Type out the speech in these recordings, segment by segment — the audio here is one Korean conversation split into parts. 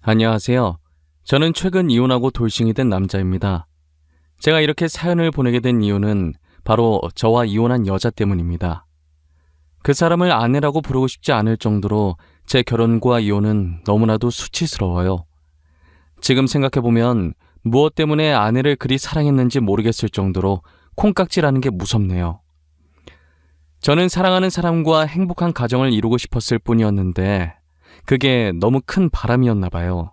안녕하세요. 저는 최근 이혼하고 돌싱이 된 남자입니다. 제가 이렇게 사연을 보내게 된 이유는 바로 저와 이혼한 여자 때문입니다. 그 사람을 아내라고 부르고 싶지 않을 정도로 제 결혼과 이혼은 너무나도 수치스러워요. 지금 생각해보면 무엇 때문에 아내를 그리 사랑했는지 모르겠을 정도로 콩깍지라는 게 무섭네요. 저는 사랑하는 사람과 행복한 가정을 이루고 싶었을 뿐이었는데 그게 너무 큰 바람이었나 봐요.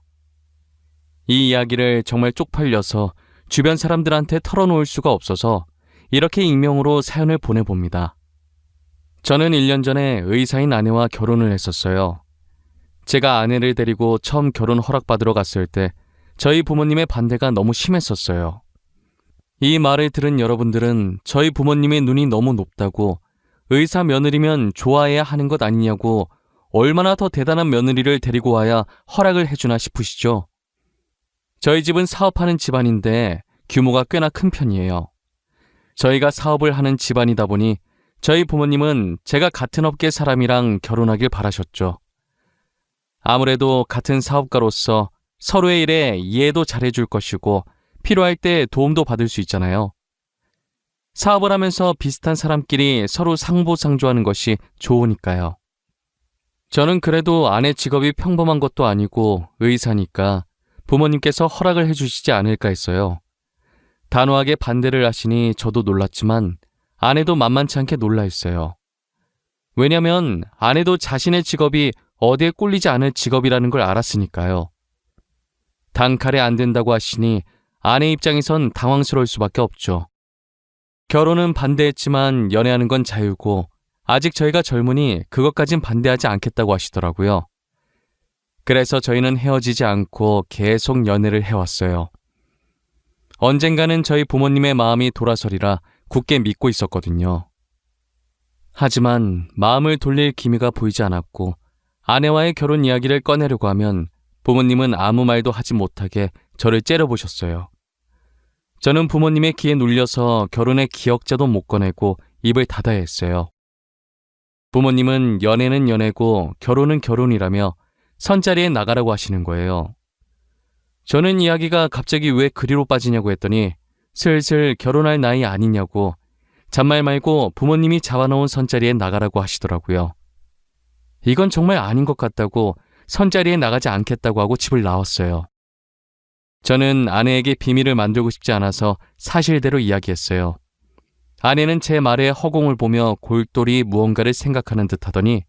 이 이야기를 정말 쪽팔려서 주변 사람들한테 털어놓을 수가 없어서 이렇게 익명으로 사연을 보내봅니다. 저는 1년 전에 의사인 아내와 결혼을 했었어요. 제가 아내를 데리고 처음 결혼 허락받으러 갔을 때 저희 부모님의 반대가 너무 심했었어요. 이 말을 들은 여러분들은 저희 부모님의 눈이 너무 높다고 의사 며느리면 좋아해야 하는 것 아니냐고 얼마나 더 대단한 며느리를 데리고 와야 허락을 해주나 싶으시죠? 저희 집은 사업하는 집안인데 규모가 꽤나 큰 편이에요. 저희가 사업을 하는 집안이다 보니 저희 부모님은 제가 같은 업계 사람이랑 결혼하길 바라셨죠. 아무래도 같은 사업가로서 서로의 일에 이해도 잘해줄 것이고 필요할 때 도움도 받을 수 있잖아요. 사업을 하면서 비슷한 사람끼리 서로 상보상조하는 것이 좋으니까요. 저는 그래도 아내 직업이 평범한 것도 아니고 의사니까 부모님께서 허락을 해주시지 않을까 했어요. 단호하게 반대를 하시니 저도 놀랐지만 아내도 만만치 않게 놀라 했어요. 왜냐면 아내도 자신의 직업이 어디에 꼴리지 않을 직업이라는 걸 알았으니까요. 단칼에 안 된다고 하시니 아내 입장에선 당황스러울 수밖에 없죠. 결혼은 반대했지만 연애하는 건 자유고 아직 저희가 젊으니 그것까진 반대하지 않겠다고 하시더라고요. 그래서 저희는 헤어지지 않고 계속 연애를 해왔어요. 언젠가는 저희 부모님의 마음이 돌아서리라 굳게 믿고 있었거든요. 하지만 마음을 돌릴 기미가 보이지 않았고 아내와의 결혼 이야기를 꺼내려고 하면 부모님은 아무 말도 하지 못하게 저를 째려보셨어요. 저는 부모님의 기에 눌려서 결혼의 기억자도 못 꺼내고 입을 닫아야 했어요. 부모님은 연애는 연애고 결혼은 결혼이라며 선자리에 나가라고 하시는 거예요. 저는 이야기가 갑자기 왜 그리로 빠지냐고 했더니 슬슬 결혼할 나이 아니냐고 잔말 말고 부모님이 잡아놓은 선자리에 나가라고 하시더라고요. 이건 정말 아닌 것 같다고 선자리에 나가지 않겠다고 하고 집을 나왔어요. 저는 아내에게 비밀을 만들고 싶지 않아서 사실대로 이야기했어요. 아내는 제 말에 허공을 보며 골똘히 무언가를 생각하는 듯 하더니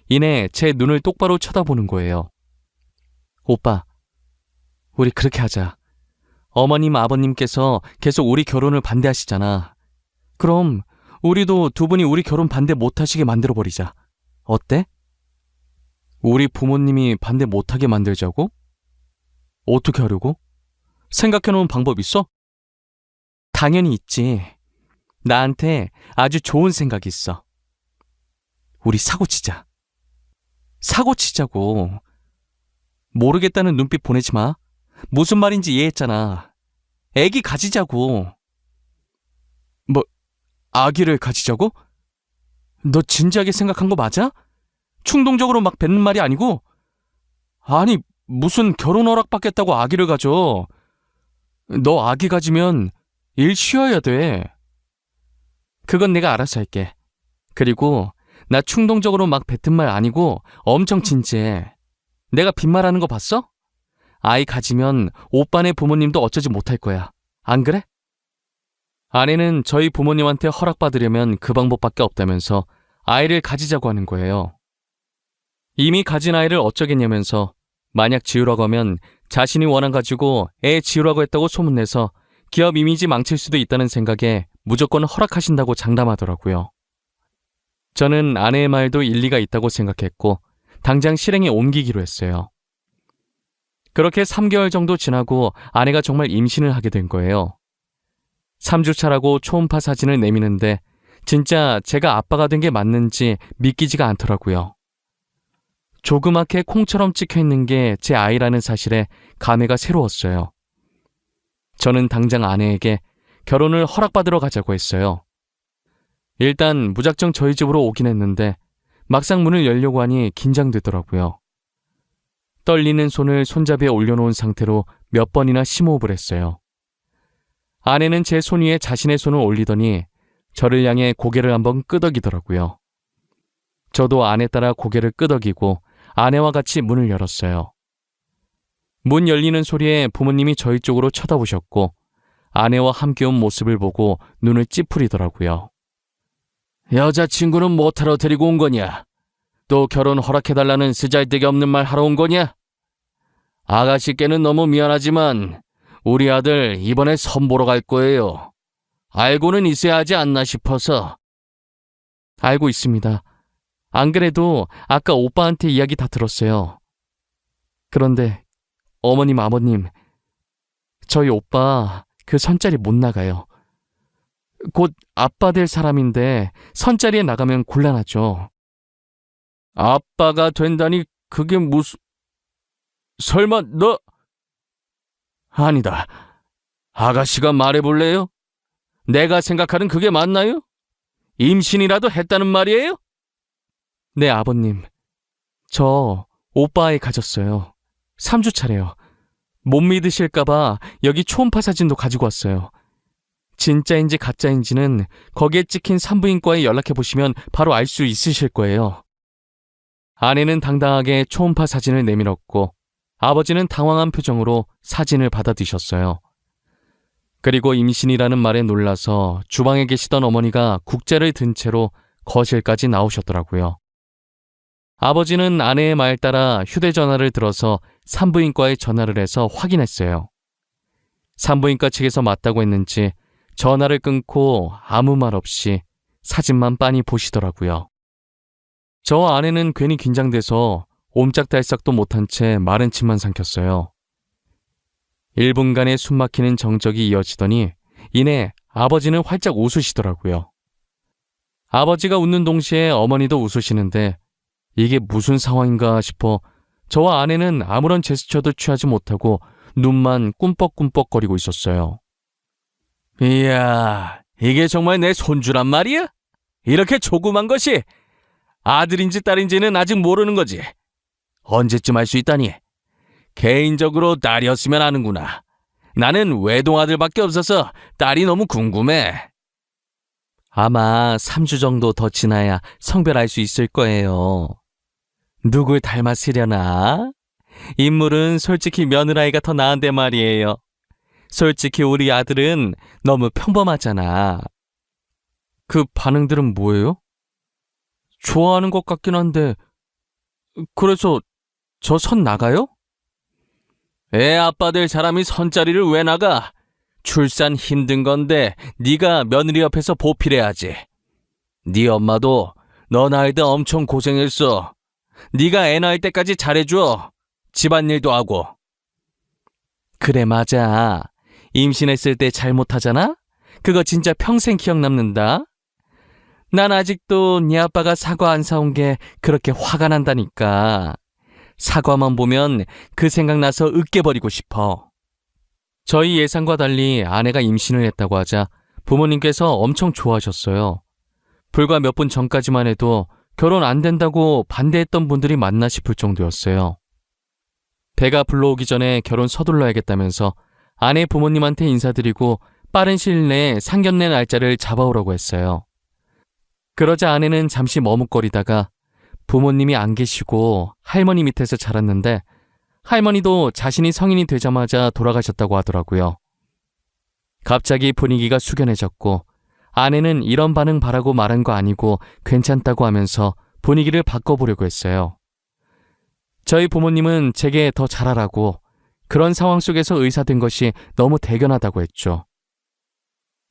이내 제 눈을 똑바로 쳐다보는 거예요. 오빠, 우리 그렇게 하자. 어머님, 아버님께서 계속 우리 결혼을 반대하시잖아. 그럼 우리도 두 분이 우리 결혼 반대 못하시게 만들어버리자. 어때? 우리 부모님이 반대 못하게 만들자고? 어떻게 하려고? 생각해놓은 방법 있어? 당연히 있지. 나한테 아주 좋은 생각이 있어. 우리 사고 치자. 사고 치자고. 모르겠다는 눈빛 보내지 마. 무슨 말인지 이해했잖아. 애기 가지자고. 뭐, 아기를 가지자고? 너 진지하게 생각한 거 맞아? 충동적으로 막 뱉는 말이 아니고? 아니, 무슨 결혼 허락 받겠다고 아기를 가져. 너 아기 가지면 일 쉬어야 돼. 그건 내가 알아서 할게. 그리고 나 충동적으로 막 뱉은 말 아니고 엄청 진지해. 내가 빈말하는 거 봤어? 아이 가지면 오빠네 부모님도 어쩌지 못할 거야. 안 그래? 아내는 저희 부모님한테 허락받으려면 그 방법밖에 없다면서 아이를 가지자고 하는 거예요. 이미 가진 아이를 어쩌겠냐면서 만약 지우라고 하면 자신이 원한 가지고 애 지우라고 했다고 소문내서 기업 이미지 망칠 수도 있다는 생각에 무조건 허락하신다고 장담하더라고요. 저는 아내의 말도 일리가 있다고 생각했고 당장 실행에 옮기기로 했어요. 그렇게 3개월 정도 지나고 아내가 정말 임신을 하게 된 거예요. 3주 차라고 초음파 사진을 내미는데 진짜 제가 아빠가 된 게 맞는지 믿기지가 않더라고요. 조그맣게 콩처럼 찍혀있는 게 제 아이라는 사실에 감회가 새로웠어요. 저는 당장 아내에게 결혼을 허락받으러 가자고 했어요. 일단 무작정 저희 집으로 오긴 했는데 막상 문을 열려고 하니 긴장되더라고요. 떨리는 손을 손잡이에 올려놓은 상태로 몇 번이나 심호흡을 했어요. 아내는 제 손 위에 자신의 손을 올리더니 저를 향해 고개를 한번 끄덕이더라고요. 저도 아내 따라 고개를 끄덕이고 아내와 같이 문을 열었어요. 문 열리는 소리에 부모님이 저희 쪽으로 쳐다보셨고 아내와 함께 온 모습을 보고 눈을 찌푸리더라고요. 여자친구는 뭐하러 데리고 온 거냐? 또 결혼 허락해달라는 쓰잘데기 없는 말 하러 온 거냐? 아가씨께는 너무 미안하지만 우리 아들 이번에 선보러 갈 거예요. 알고는 있어야 하지 않나 싶어서. 알고 있습니다. 안 그래도 아까 오빠한테 이야기 다 들었어요. 그런데 어머님, 아버님, 저희 오빠 그 선자리 못 나가요. 곧 아빠 될 사람인데 선자리에 나가면 곤란하죠. 아빠가 된다니 그게 무슨... 설마 너... 아니다. 아가씨가 말해볼래요? 내가 생각하는 그게 맞나요? 임신이라도 했다는 말이에요? 네, 아버님. 저 오빠 아이 가졌어요. 3주 차래요. 못 믿으실까봐 여기 초음파 사진도 가지고 왔어요. 진짜인지 가짜인지는 거기에 찍힌 산부인과에 연락해보시면 바로 알 수 있으실 거예요. 아내는 당당하게 초음파 사진을 내밀었고 아버지는 당황한 표정으로 사진을 받아드셨어요. 그리고 임신이라는 말에 놀라서 주방에 계시던 어머니가 국자를 든 채로 거실까지 나오셨더라고요. 아버지는 아내의 말 따라 휴대전화를 들어서 산부인과에 전화를 해서 확인했어요. 산부인과 측에서 맞다고 했는지 전화를 끊고 아무 말 없이 사진만 빤히 보시더라고요. 저 아내는 괜히 긴장돼서 옴짝달싹도 못한 채 마른 침만 삼켰어요. 1분간의 숨막히는 정적이 이어지더니 이내 아버지는 활짝 웃으시더라고요. 아버지가 웃는 동시에 어머니도 웃으시는데 이게 무슨 상황인가 싶어 저와 아내는 아무런 제스처도 취하지 못하고 눈만 꿈뻑꿈뻑거리고 있었어요. 이야, 이게 정말 내 손주란 말이야? 이렇게 조그만 것이 아들인지 딸인지는 아직 모르는 거지. 언제쯤 알 수 있다니? 개인적으로 딸이었으면 아는구나. 나는 외동아들밖에 없어서 딸이 너무 궁금해. 아마 3주 정도 더 지나야 성별할 수 있을 거예요. 누굴 닮았으려나? 인물은 솔직히 며느라이가 더 나은데 말이에요. 솔직히 우리 아들은 너무 평범하잖아. 그 반응들은 뭐예요? 좋아하는 것 같긴 한데 그래서 저 선 나가요? 애 아빠 될 사람이 선자리를 왜 나가? 출산 힘든 건데 네가 며느리 옆에서 보필해야지. 네 엄마도 너 낳을 때 엄청 고생했어. 네가 애 낳을 때까지 잘해줘. 집안일도 하고. 그래, 맞아. 임신했을 때 잘못하잖아? 그거 진짜 평생 기억 남는다. 난 아직도 네 아빠가 사과 안 사온 게 그렇게 화가 난다니까. 사과만 보면 그 생각나서 으깨버리고 싶어. 저희 예상과 달리 아내가 임신을 했다고 하자 부모님께서 엄청 좋아하셨어요. 불과 몇 분 전까지만 해도 결혼 안 된다고 반대했던 분들이 많나 싶을 정도였어요. 배가 불러오기 전에 결혼 서둘러야겠다면서 아내 부모님한테 인사드리고 빠른 시일 내에 상견례 날짜를 잡아오라고 했어요. 그러자 아내는 잠시 머뭇거리다가 부모님이 안 계시고 할머니 밑에서 자랐는데 할머니도 자신이 성인이 되자마자 돌아가셨다고 하더라고요. 갑자기 분위기가 숙연해졌고 아내는 이런 반응 바라고 말한 거 아니고 괜찮다고 하면서 분위기를 바꿔보려고 했어요. 저희 부모님은 제게 더 잘하라고 그런 상황 속에서 의사 된 것이 너무 대견하다고 했죠.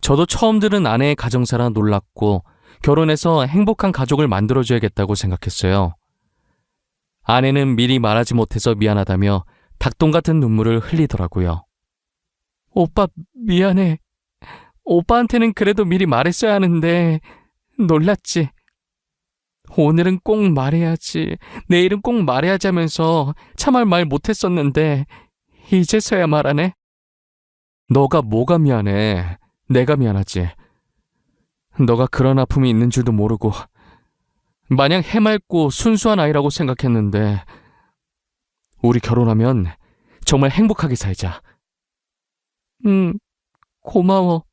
저도 처음 들은 아내의 가정사라 놀랐고 결혼해서 행복한 가족을 만들어줘야겠다고 생각했어요. 아내는 미리 말하지 못해서 미안하다며 닭똥 같은 눈물을 흘리더라고요. 오빠 미안해. 오빠한테는 그래도 미리 말했어야 하는데 놀랐지. 오늘은 꼭 말해야지. 내일은 꼭 말해야지 하면서 참을 말 못했었는데 이제서야 말하네. 너가 뭐가 미안해. 내가 미안하지. 너가 그런 아픔이 있는 줄도 모르고 마냥 해맑고 순수한 아이라고 생각했는데 우리 결혼하면 정말 행복하게 살자. 고마워.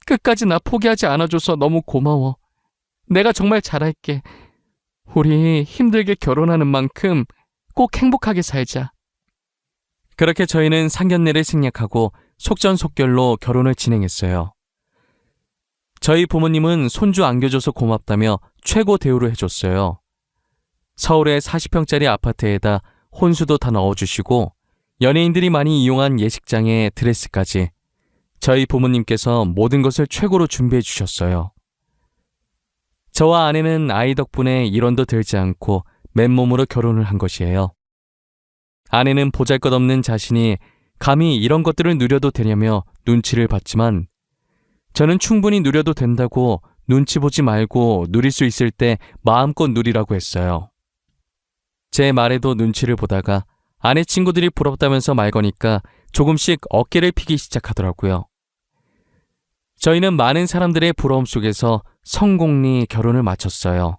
끝까지 나 포기하지 않아줘서 너무 고마워. 내가 정말 잘할게. 우리 힘들게 결혼하는 만큼 꼭 행복하게 살자. 그렇게 저희는 상견례를 생략하고 속전속결로 결혼을 진행했어요. 저희 부모님은 손주 안겨줘서 고맙다며 최고 대우를 해줬어요. 서울의 40평짜리 아파트에다 혼수도 다 넣어주시고 연예인들이 많이 이용한 예식장에 드레스까지 저희 부모님께서 모든 것을 최고로 준비해 주셨어요. 저와 아내는 아이 덕분에 일원도 들지 않고 맨몸으로 결혼을 한 것이에요. 아내는 보잘것없는 자신이 감히 이런 것들을 누려도 되냐며 눈치를 봤지만 저는 충분히 누려도 된다고 눈치 보지 말고 누릴 수 있을 때 마음껏 누리라고 했어요. 제 말에도 눈치를 보다가 아내 친구들이 부럽다면서 말 거니까 조금씩 어깨를 피기 시작하더라고요. 저희는 많은 사람들의 부러움 속에서 성공리 결혼을 마쳤어요.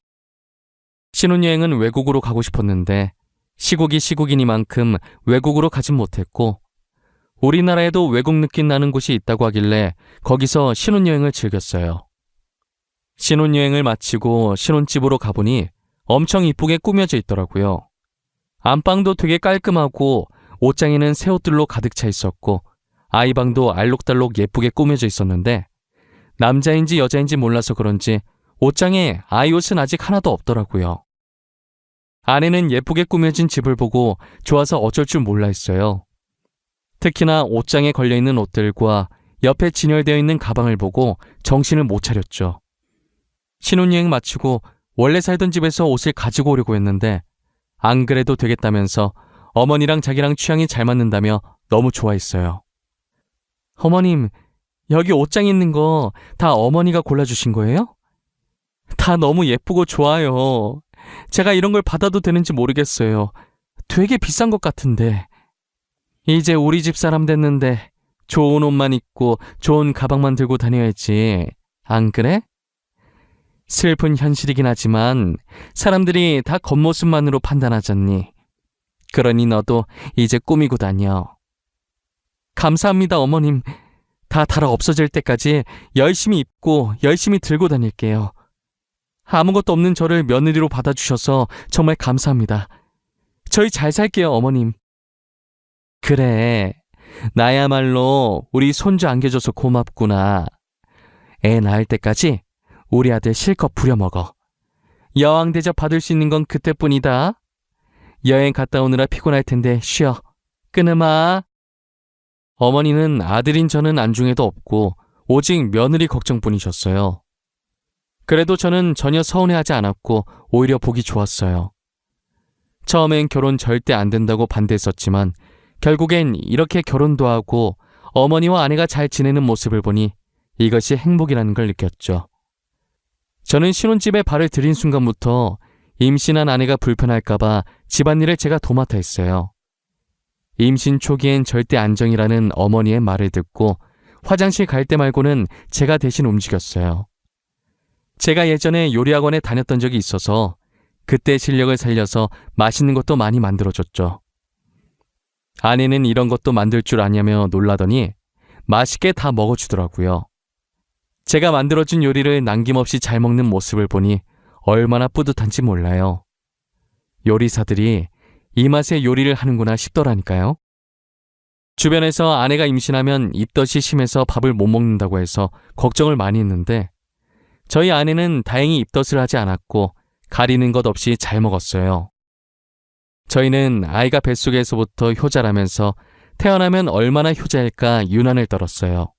신혼여행은 외국으로 가고 싶었는데 시국이 시국이니만큼 외국으로 가진 못했고 우리나라에도 외국 느낌 나는 곳이 있다고 하길래 거기서 신혼여행을 즐겼어요. 신혼여행을 마치고 신혼집으로 가보니 엄청 이쁘게 꾸며져 있더라고요. 안방도 되게 깔끔하고 옷장에는 새 옷들로 가득 차 있었고 아이방도 알록달록 예쁘게 꾸며져 있었는데 남자인지 여자인지 몰라서 그런지 옷장에 아이 옷은 아직 하나도 없더라고요. 아내는 예쁘게 꾸며진 집을 보고 좋아서 어쩔 줄 몰라 했어요. 특히나 옷장에 걸려있는 옷들과 옆에 진열되어 있는 가방을 보고 정신을 못 차렸죠. 신혼여행 마치고 원래 살던 집에서 옷을 가지고 오려고 했는데 안 그래도 되겠다면서 어머니랑 자기랑 취향이 잘 맞는다며 너무 좋아했어요. 어머님, 여기 옷장에 있는 거 다 어머니가 골라주신 거예요? 다 너무 예쁘고 좋아요. 제가 이런 걸 받아도 되는지 모르겠어요. 되게 비싼 것 같은데. 이제 우리 집 사람 됐는데 좋은 옷만 입고 좋은 가방만 들고 다녀야지. 안 그래? 슬픈 현실이긴 하지만 사람들이 다 겉모습만으로 판단하잖니. 그러니 너도 이제 꾸미고 다녀. 감사합니다, 어머님. 다 달아 없어질 때까지 열심히 입고 열심히 들고 다닐게요. 아무것도 없는 저를 며느리로 받아주셔서 정말 감사합니다. 저희 잘 살게요, 어머님. 그래, 나야말로 우리 손주 안겨줘서 고맙구나. 애 낳을 때까지 우리 아들 실컷 부려먹어. 여왕 대접 받을 수 있는 건 그때뿐이다. 여행 갔다 오느라 피곤할 텐데 쉬어. 끊으마. 어머니는 아들인 저는 안중에도 없고 오직 며느리 걱정뿐이셨어요. 그래도 저는 전혀 서운해하지 않았고 오히려 보기 좋았어요. 처음엔 결혼 절대 안 된다고 반대했었지만 결국엔 이렇게 결혼도 하고 어머니와 아내가 잘 지내는 모습을 보니 이것이 행복이라는 걸 느꼈죠. 저는 신혼집에 발을 들인 순간부터 임신한 아내가 불편할까봐 집안일을 제가 도맡아 했어요. 임신 초기엔 절대 안정이라는 어머니의 말을 듣고 화장실 갈 때 말고는 제가 대신 움직였어요. 제가 예전에 요리학원에 다녔던 적이 있어서 그때 실력을 살려서 맛있는 것도 많이 만들어줬죠. 아내는 이런 것도 만들 줄 아냐며 놀라더니 맛있게 다 먹어주더라고요. 제가 만들어준 요리를 남김없이 잘 먹는 모습을 보니 얼마나 뿌듯한지 몰라요. 요리사들이 이 맛에 요리를 하는구나 싶더라니까요. 주변에서 아내가 임신하면 입덧이 심해서 밥을 못 먹는다고 해서 걱정을 많이 했는데 저희 아내는 다행히 입덧을 하지 않았고 가리는 것 없이 잘 먹었어요. 저희는 아이가 뱃속에서부터 효자라면서 태어나면 얼마나 효자일까 유난을 떨었어요.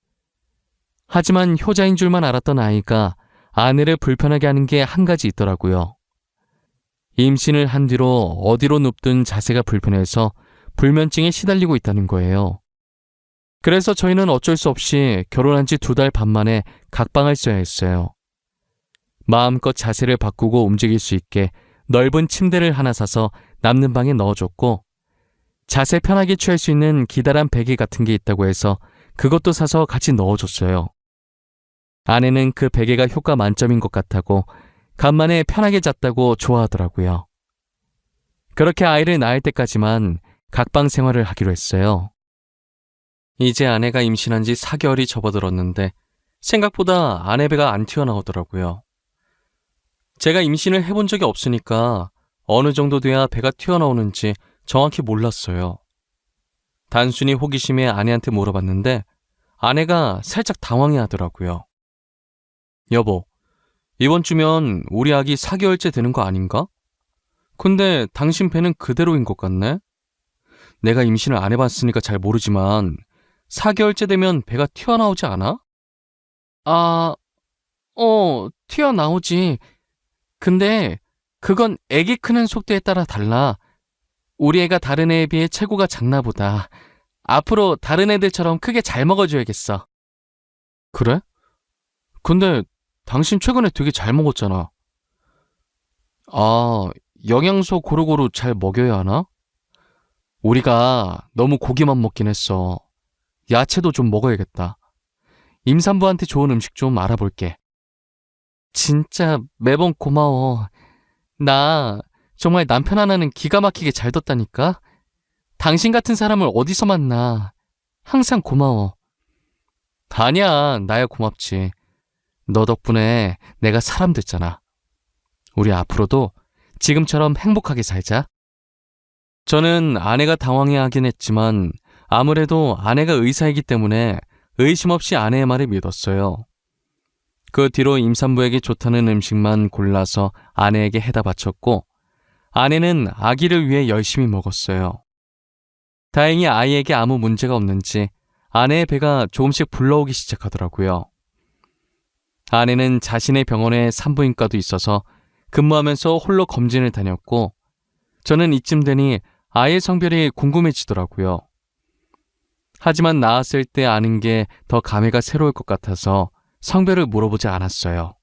하지만 효자인 줄만 알았던 아이가 아내를 불편하게 하는 게 한 가지 있더라고요. 임신을 한 뒤로 어디로 눕든 자세가 불편해서 불면증에 시달리고 있다는 거예요. 그래서 저희는 어쩔 수 없이 결혼한 지 2달 반 만에 각방을 써야 했어요. 마음껏 자세를 바꾸고 움직일 수 있게 넓은 침대를 하나 사서 남는 방에 넣어줬고 자세 편하게 취할 수 있는 기다란 베개 같은 게 있다고 해서 그것도 사서 같이 넣어줬어요. 아내는 그 베개가 효과 만점인 것 같다고 간만에 편하게 잤다고 좋아하더라고요. 그렇게 아이를 낳을 때까지만 각방 생활을 하기로 했어요. 이제 아내가 임신한 지 4개월이 접어들었는데 생각보다 아내 배가 안 튀어나오더라고요. 제가 임신을 해본 적이 없으니까 어느 정도 돼야 배가 튀어나오는지 정확히 몰랐어요. 단순히 호기심에 아내한테 물어봤는데 아내가 살짝 당황해 하더라고요. 여보, 이번 주면 우리 아기 4개월째 되는 거 아닌가? 근데 당신 배는 그대로인 것 같네? 내가 임신을 안 해봤으니까 잘 모르지만 4개월째 되면 배가 튀어나오지 않아? 튀어나오지. 근데 그건 애기 크는 속도에 따라 달라. 우리 애가 다른 애에 비해 체구가 작나 보다. 앞으로 다른 애들처럼 크게 잘 먹어줘야겠어. 그래? 근데 당신 최근에 되게 잘 먹었잖아. 영양소 고루고루 잘 먹여야 하나? 우리가 너무 고기만 먹긴 했어. 야채도 좀 먹어야겠다. 임산부한테 좋은 음식 좀 알아볼게. 진짜 매번 고마워. 나 정말 남편 하나는 기가 막히게 잘 뒀다니까? 당신 같은 사람을 어디서 만나. 항상 고마워. 아니야, 나야 고맙지. 너 덕분에 내가 사람 됐잖아. 우리 앞으로도 지금처럼 행복하게 살자. 저는 아내가 당황해하긴 했지만 아무래도 아내가 의사이기 때문에 의심 없이 아내의 말을 믿었어요. 그 뒤로 임산부에게 좋다는 음식만 골라서 아내에게 해다 바쳤고 아내는 아기를 위해 열심히 먹었어요. 다행히 아이에게 아무 문제가 없는지 아내의 배가 조금씩 불러오기 시작하더라고요. 아내는 자신의 병원에 산부인과도 있어서 근무하면서 홀로 검진을 다녔고 저는 이쯤 되니 아이의 성별이 궁금해지더라고요. 하지만 낳았을 때 아는 게 더 감회가 새로울 것 같아서 성별을 물어보지 않았어요.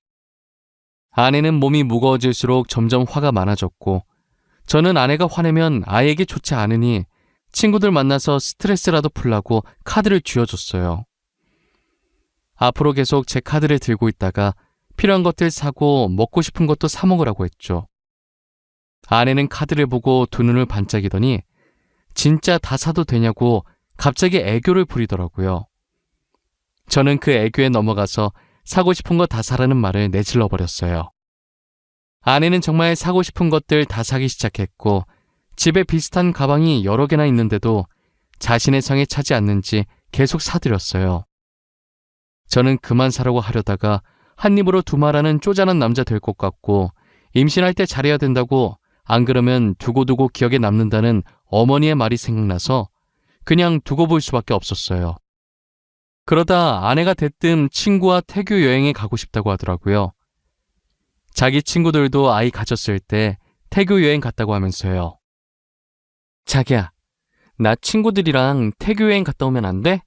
아내는 몸이 무거워질수록 점점 화가 많아졌고 저는 아내가 화내면 아이에게 좋지 않으니 친구들 만나서 스트레스라도 풀라고 카드를 쥐어줬어요. 앞으로 계속 제 카드를 들고 있다가 필요한 것들 사고 먹고 싶은 것도 사 먹으라고 했죠. 아내는 카드를 보고 두 눈을 반짝이더니 진짜 다 사도 되냐고 갑자기 애교를 부리더라고요. 저는 그 애교에 넘어가서 사고 싶은 거 다 사라는 말을 내질러 버렸어요. 아내는 정말 사고 싶은 것들 다 사기 시작했고 집에 비슷한 가방이 여러 개나 있는데도 자신의 성에 차지 않는지 계속 사들였어요. 저는 그만 사라고 하려다가 한 입으로 두말하는 쪼잔한 남자 될 것 같고 임신할 때 잘해야 된다고 안 그러면 두고두고 기억에 남는다는 어머니의 말이 생각나서 그냥 두고 볼 수밖에 없었어요. 그러다 아내가 대뜸 친구와 태교 여행에 가고 싶다고 하더라고요. 자기 친구들도 아이 가졌을 때 태교 여행 갔다고 하면서요. 자기야, 나 친구들이랑 태교 여행 갔다 오면 안 돼?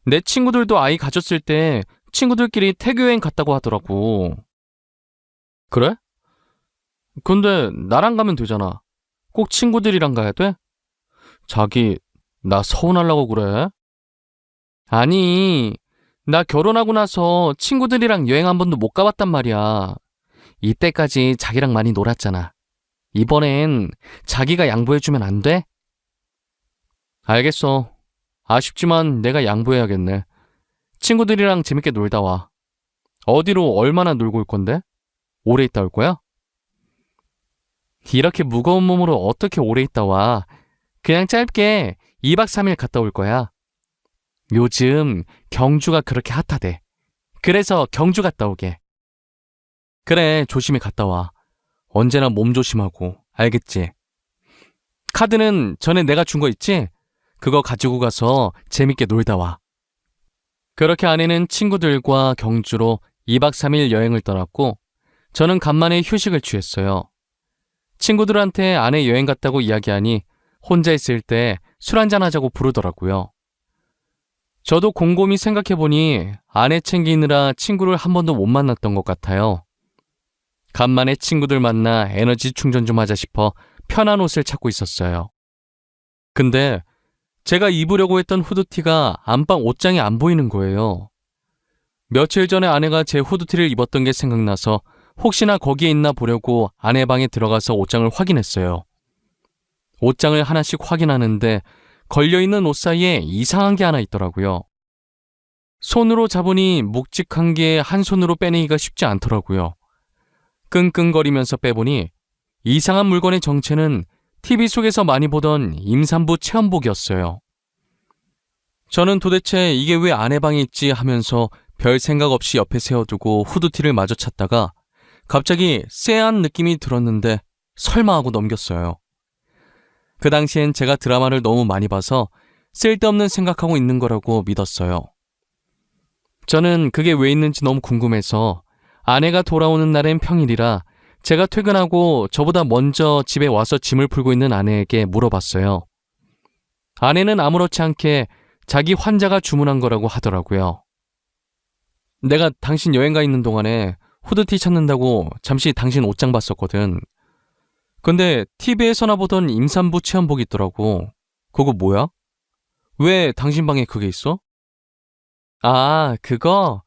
내 친구들도 아이 가졌을 때 친구들끼리 태교 여행 갔다고 하더라고. 그래? 근데 나랑 가면 되잖아. 꼭 친구들이랑 가야 돼? 자기, 나 서운하려고 그래? 아니, 나 결혼하고 나서 친구들이랑 여행 한 번도 못 가봤단 말이야. 이때까지 자기랑 많이 놀았잖아. 이번엔 자기가 양보해주면 안 돼? 알겠어. 아쉽지만 내가 양보해야겠네. 친구들이랑 재밌게 놀다 와. 어디로 얼마나 놀고 올 건데? 오래 있다 올 거야? 이렇게 무거운 몸으로 어떻게 오래 있다 와. 그냥 짧게 2박 3일 갔다 올 거야. 요즘 경주가 그렇게 핫하대. 그래서 경주 갔다 오게. 그래, 조심히 갔다 와. 언제나 몸 조심하고, 알겠지? 카드는 전에 내가 준 거 있지? 그거 가지고 가서 재밌게 놀다 와. 그렇게 아내는 친구들과 경주로 2박 3일 여행을 떠났고 저는 간만에 휴식을 취했어요. 친구들한테 아내 여행 갔다고 이야기하니 혼자 있을 때 술 한잔 하자고 부르더라고요. 저도 곰곰이 생각해보니 아내 챙기느라 친구를 한 번도 못 만났던 것 같아요. 간만에 친구들 만나 에너지 충전 좀 하자 싶어 편한 옷을 찾고 있었어요. 근데 제가 입으려고 했던 후드티가 안방 옷장에 안 보이는 거예요. 며칠 전에 아내가 제 후드티를 입었던 게 생각나서 혹시나 거기에 있나 보려고 아내 방에 들어가서 옷장을 확인했어요. 옷장을 하나씩 확인하는데 걸려있는 옷 사이에 이상한 게 하나 있더라고요. 손으로 잡으니 묵직한 게 한 손으로 빼내기가 쉽지 않더라고요. 끙끙거리면서 빼보니 이상한 물건의 정체는 TV 속에서 많이 보던 임산부 체험복이었어요. 저는 도대체 이게 왜 아내 방에 있지 하면서 별 생각 없이 옆에 세워두고 후드티를 마저 찾다가 갑자기 쎄한 느낌이 들었는데 설마 하고 넘겼어요. 그 당시엔 제가 드라마를 너무 많이 봐서 쓸데없는 생각하고 있는 거라고 믿었어요. 저는 그게 왜 있는지 너무 궁금해서 아내가 돌아오는 날엔 평일이라 제가 퇴근하고 저보다 먼저 집에 와서 짐을 풀고 있는 아내에게 물어봤어요. 아내는 아무렇지 않게 자기 환자가 주문한 거라고 하더라고요. 내가 당신 여행 가 있는 동안에 후드티 찾는다고 잠시 당신 옷장 봤었거든. 근데 TV에서나 보던 임산부 체험복이 있더라고. 그거 뭐야? 왜 당신 방에 그게 있어? 아, 그거?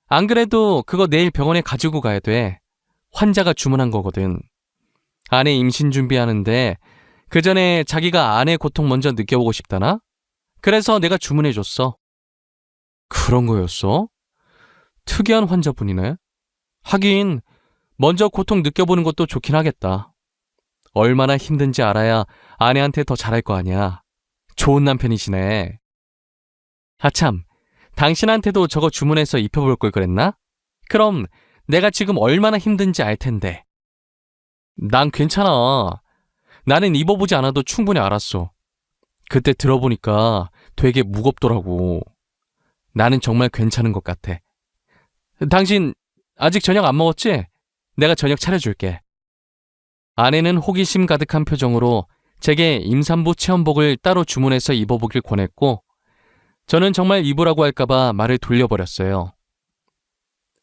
안 그래도 그거 내일 병원에 가지고 가야 돼. 환자가 주문한 거거든. 아내 임신 준비하는데 그 전에 자기가 아내 고통 먼저 느껴보고 싶다나? 그래서 내가 주문해줬어. 그런 거였어? 특이한 환자분이네. 하긴 먼저 고통 느껴보는 것도 좋긴 하겠다. 얼마나 힘든지 알아야 아내한테 더 잘할 거 아니야. 좋은 남편이시네. 아참, 당신한테도 저거 주문해서 입혀볼 걸 그랬나? 그럼 내가 지금 얼마나 힘든지 알 텐데. 난 괜찮아. 나는 입어보지 않아도 충분히 알았어. 그때 들어보니까 되게 무겁더라고. 나는 정말 괜찮은 것 같아. 당신 아직 저녁 안 먹었지? 내가 저녁 차려줄게. 아내는 호기심 가득한 표정으로 제게 임산부 체험복을 따로 주문해서 입어보길 권했고 저는 정말 입으라고 할까봐 말을 돌려버렸어요.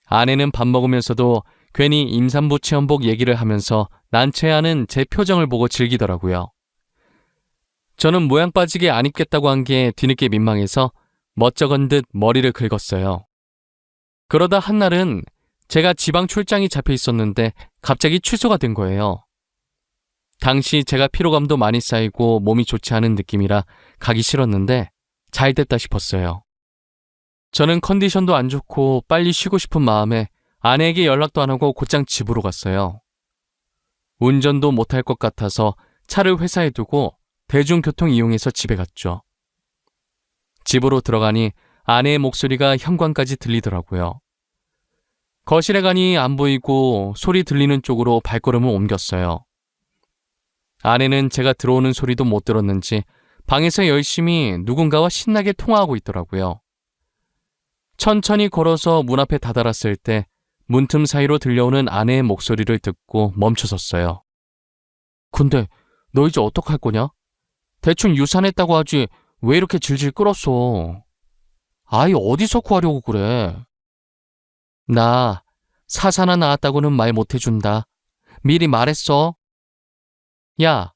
아내는 밥 먹으면서도 괜히 임산부 체험복 얘기를 하면서 난처해하는 제 표정을 보고 즐기더라고요. 저는 모양 빠지게 안 입겠다고 한 게 뒤늦게 민망해서 멋쩍은 듯 머리를 긁었어요. 그러다 한날은 제가 지방 출장이 잡혀 있었는데 갑자기 취소가 된 거예요. 당시 제가 피로감도 많이 쌓이고 몸이 좋지 않은 느낌이라 가기 싫었는데 잘 됐다 싶었어요. 저는 컨디션도 안 좋고 빨리 쉬고 싶은 마음에 아내에게 연락도 안 하고 곧장 집으로 갔어요. 운전도 못할 것 같아서 차를 회사에 두고 대중교통 이용해서 집에 갔죠. 집으로 들어가니 아내의 목소리가 현관까지 들리더라고요. 거실에 가니 안 보이고 소리 들리는 쪽으로 발걸음을 옮겼어요. 아내는 제가 들어오는 소리도 못 들었는지 방에서 열심히 누군가와 신나게 통화하고 있더라고요. 천천히 걸어서 문 앞에 다다랐을 때 문틈 사이로 들려오는 아내의 목소리를 듣고 멈춰섰어요. 근데 너 이제 어떡할 거냐? 대충 유산했다고 하지 왜 이렇게 질질 끌었어? 아이 어디서 구하려고 그래? 나 사사나 나왔다고는 말 못해준다. 미리 말했어. 야,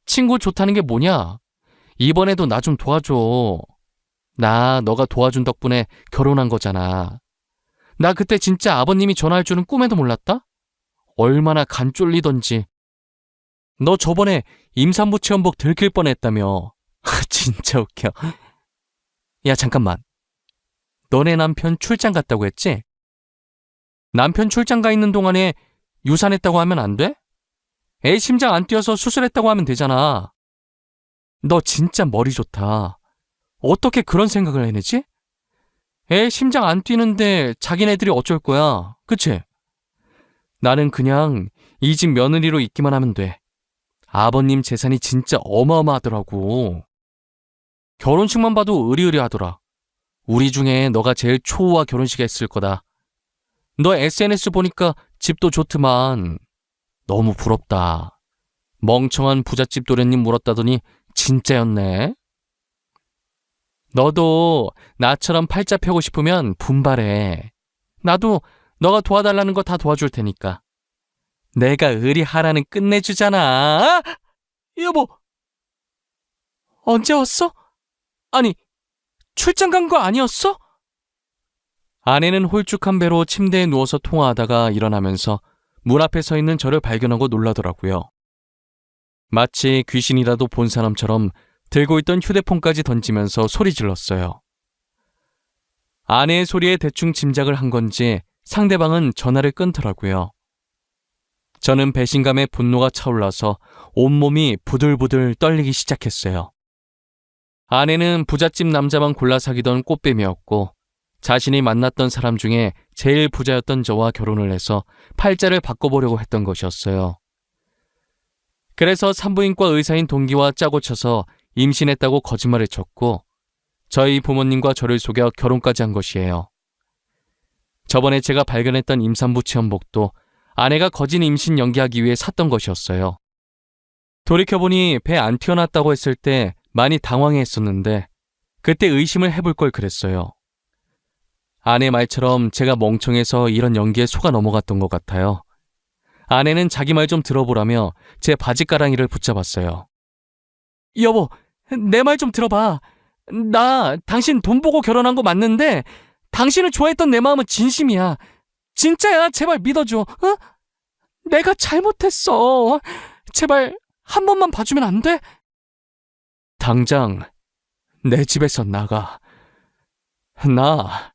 친구 좋다는 게 뭐냐? 이번에도 나 좀 도와줘. 나 너가 도와준 덕분에 결혼한 거잖아. 나 그때 진짜 아버님이 전화할 줄은 꿈에도 몰랐다? 얼마나 간 쫄리던지. 너 저번에 임산부 체험복 들킬 뻔했다며. 진짜 웃겨. 야, 잠깐만. 너네 남편 출장 갔다고 했지? 남편 출장 가 있는 동안에 유산했다고 하면 안 돼? 애 심장 안 뛰어서 수술했다고 하면 되잖아. 너 진짜 머리 좋다. 어떻게 그런 생각을 해내지? 애 심장 안 뛰는데 자기네들이 어쩔 거야. 그치? 나는 그냥 이 집 며느리로 있기만 하면 돼. 아버님 재산이 진짜 어마어마하더라고. 결혼식만 봐도 으리으리하더라. 우리 중에 너가 제일 초호화 결혼식 했을 거다. 너 SNS 보니까 집도 좋더만. 너무 부럽다. 멍청한 부잣집 도련님 물었다더니 진짜였네. 너도 나처럼 팔자 펴고 싶으면 분발해. 나도 너가 도와달라는 거 다 도와줄 테니까. 내가 의리하라는 끝내주잖아. 여보, 언제 왔어? 아니, 출장 간 거 아니었어? 아내는 홀쭉한 배로 침대에 누워서 통화하다가 일어나면서 문 앞에 서 있는 저를 발견하고 놀라더라고요. 마치 귀신이라도 본 사람처럼 들고 있던 휴대폰까지 던지면서 소리 질렀어요. 아내의 소리에 대충 짐작을 한 건지 상대방은 전화를 끊더라고요. 저는 배신감에 분노가 차올라서 온몸이 부들부들 떨리기 시작했어요. 아내는 부잣집 남자만 골라 사귀던 꽃뱀이었고 자신이 만났던 사람 중에 제일 부자였던 저와 결혼을 해서 팔자를 바꿔보려고 했던 것이었어요. 그래서 산부인과 의사인 동기와 짜고 쳐서 임신했다고 거짓말을 쳤고 저희 부모님과 저를 속여 결혼까지 한 것이에요. 저번에 제가 발견했던 임산부 체험복도 아내가 거짓 임신 연기하기 위해 샀던 것이었어요. 돌이켜보니 배 안 튀어났다고 했을 때 많이 당황했었는데 그때 의심을 해볼 걸 그랬어요. 아내 말처럼 제가 멍청해서 이런 연기에 속아 넘어갔던 것 같아요. 아내는 자기 말 좀 들어보라며 제 바지가랑이를 붙잡았어요. 여보, 내 말 좀 들어봐. 나 당신 돈 보고 결혼한 거 맞는데 당신을 좋아했던 내 마음은 진심이야. 진짜야. 제발 믿어줘. 어? 내가 잘못했어. 제발 한 번만 봐주면 안 돼? 당장 내 집에서 나가. 나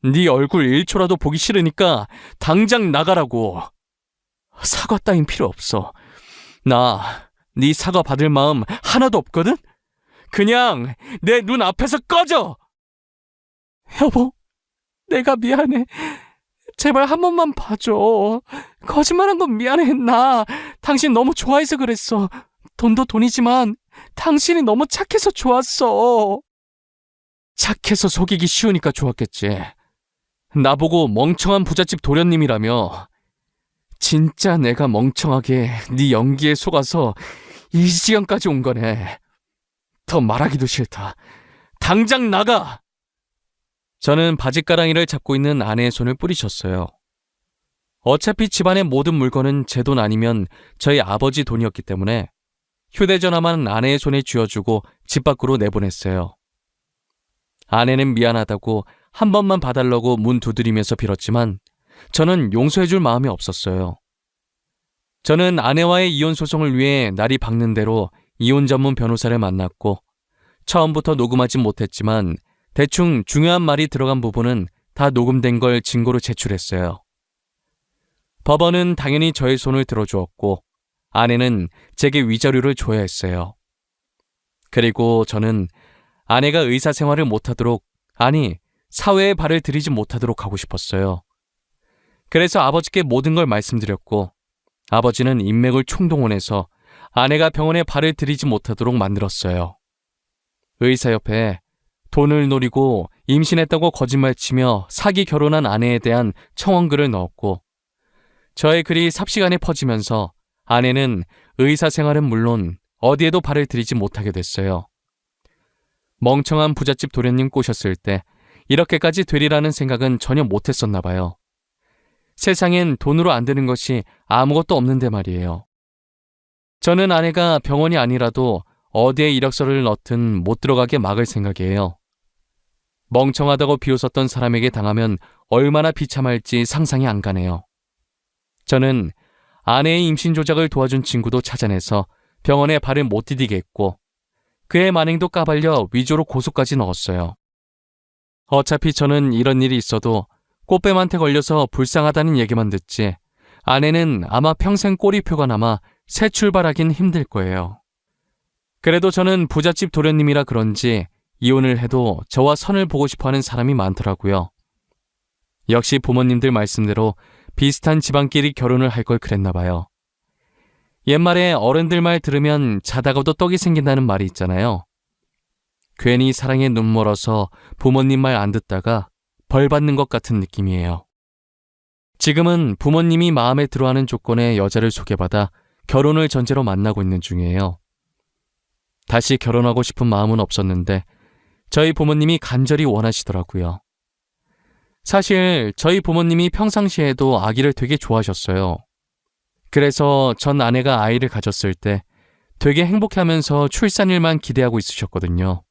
네 얼굴 1초라도 보기 싫으니까 당장 나가라고. 사과 따윈 필요 없어. 나 네 사과 받을 마음 하나도 없거든? 그냥 내 눈 앞에서 꺼져! 여보, 내가 미안해. 제발 한 번만 봐줘. 거짓말한 건 미안해. 나 당신 너무 좋아해서 그랬어. 돈도 돈이지만 당신이 너무 착해서 좋았어. 착해서 속이기 쉬우니까 좋았겠지. 나보고 멍청한 부잣집 도련님이라며. 진짜 내가 멍청하게 네 연기에 속아서 이 지경까지 온 거네. 더 말하기도 싫다. 당장 나가! 저는 바지가랑이를 잡고 있는 아내의 손을 뿌리쳤어요. 어차피 집안의 모든 물건은 제 돈 아니면 저희 아버지 돈이었기 때문에 휴대전화만 아내의 손에 쥐어주고 집 밖으로 내보냈어요. 아내는 미안하다고 한 번만 봐달라고 문 두드리면서 빌었지만 저는 용서해줄 마음이 없었어요. 저는 아내와의 이혼 소송을 위해 날이 밝는 대로 이혼 전문 변호사를 만났고 처음부터 녹음하진 못했지만 대충 중요한 말이 들어간 부분은 다 녹음된 걸 증거로 제출했어요. 법원은 당연히 저의 손을 들어주었고 아내는 제게 위자료를 줘야 했어요. 그리고 저는 아내가 의사 생활을 못하도록, 아니 사회에 발을 들이지 못하도록 하고 싶었어요. 그래서 아버지께 모든 걸 말씀드렸고 아버지는 인맥을 총동원해서 아내가 병원에 발을 들이지 못하도록 만들었어요. 의사협회에 돈을 노리고 임신했다고 거짓말치며 사기 결혼한 아내에 대한 청원글을 넣었고 저의 글이 삽시간에 퍼지면서 아내는 의사 생활은 물론 어디에도 발을 들이지 못하게 됐어요. 멍청한 부잣집 도련님 꼬셨을 때 이렇게까지 되리라는 생각은 전혀 못했었나 봐요. 세상엔 돈으로 안 되는 것이 아무것도 없는데 말이에요. 저는 아내가 병원이 아니라도 어디에 이력서를 넣든 못 들어가게 막을 생각이에요. 멍청하다고 비웃었던 사람에게 당하면 얼마나 비참할지 상상이 안 가네요. 저는 아내의 임신 조작을 도와준 친구도 찾아내서 병원에 발을 못 디디게 했고 그의 만행도 까발려 위조로 고소까지 넣었어요. 어차피 저는 이런 일이 있어도 꽃뱀한테 걸려서 불쌍하다는 얘기만 듣지 아내는 아마 평생 꼬리표가 남아 새 출발하긴 힘들 거예요. 그래도 저는 부잣집 도련님이라 그런지 이혼을 해도 저와 선을 보고 싶어하는 사람이 많더라고요. 역시 부모님들 말씀대로 비슷한 집안끼리 결혼을 할 걸 그랬나 봐요. 옛말에 어른들 말 들으면 자다가도 떡이 생긴다는 말이 있잖아요. 괜히 사랑에 눈 멀어서 부모님 말 안 듣다가 벌 받는 것 같은 느낌이에요. 지금은 부모님이 마음에 들어하는 조건의 여자를 소개받아 결혼을 전제로 만나고 있는 중이에요. 다시 결혼하고 싶은 마음은 없었는데 저희 부모님이 간절히 원하시더라고요. 사실 저희 부모님이 평상시에도 아기를 되게 좋아하셨어요. 그래서 전 아내가 아이를 가졌을 때 되게 행복해하면서 출산일만 기대하고 있으셨거든요.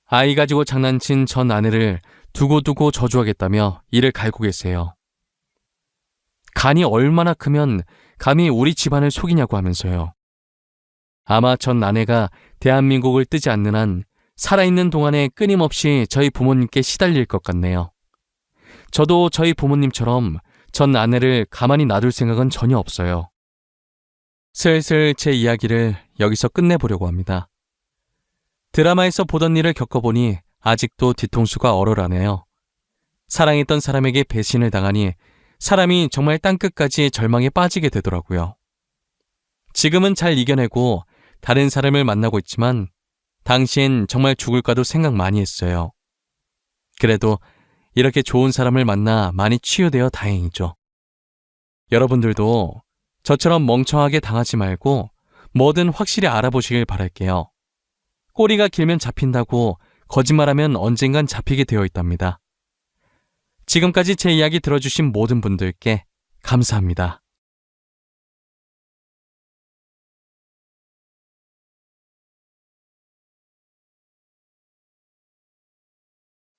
아이 가지고 장난친 전 아내를 두고두고 저주하겠다며 이를 갈고 계세요. 간이 얼마나 크면 감히 우리 집안을 속이냐고 하면서요. 아마 전 아내가 대한민국을 뜨지 않는 한 살아있는 동안에 끊임없이 저희 부모님께 시달릴 것 같네요. 저도 저희 부모님처럼 전 아내를 가만히 놔둘 생각은 전혀 없어요. 슬슬 제 이야기를 여기서 끝내보려고 합니다. 드라마에서 보던 일을 겪어보니 아직도 뒤통수가 얼얼하네요. 사랑했던 사람에게 배신을 당하니 사람이 정말 땅끝까지 절망에 빠지게 되더라고요. 지금은 잘 이겨내고 다른 사람을 만나고 있지만 당시엔 정말 죽을까도 생각 많이 했어요. 그래도 이렇게 좋은 사람을 만나 많이 치유되어 다행이죠. 여러분들도 저처럼 멍청하게 당하지 말고 뭐든 확실히 알아보시길 바랄게요. 꼬리가 길면 잡힌다고 거짓말하면 언젠간 잡히게 되어 있답니다. 지금까지 제 이야기 들어주신 모든 분들께 감사합니다.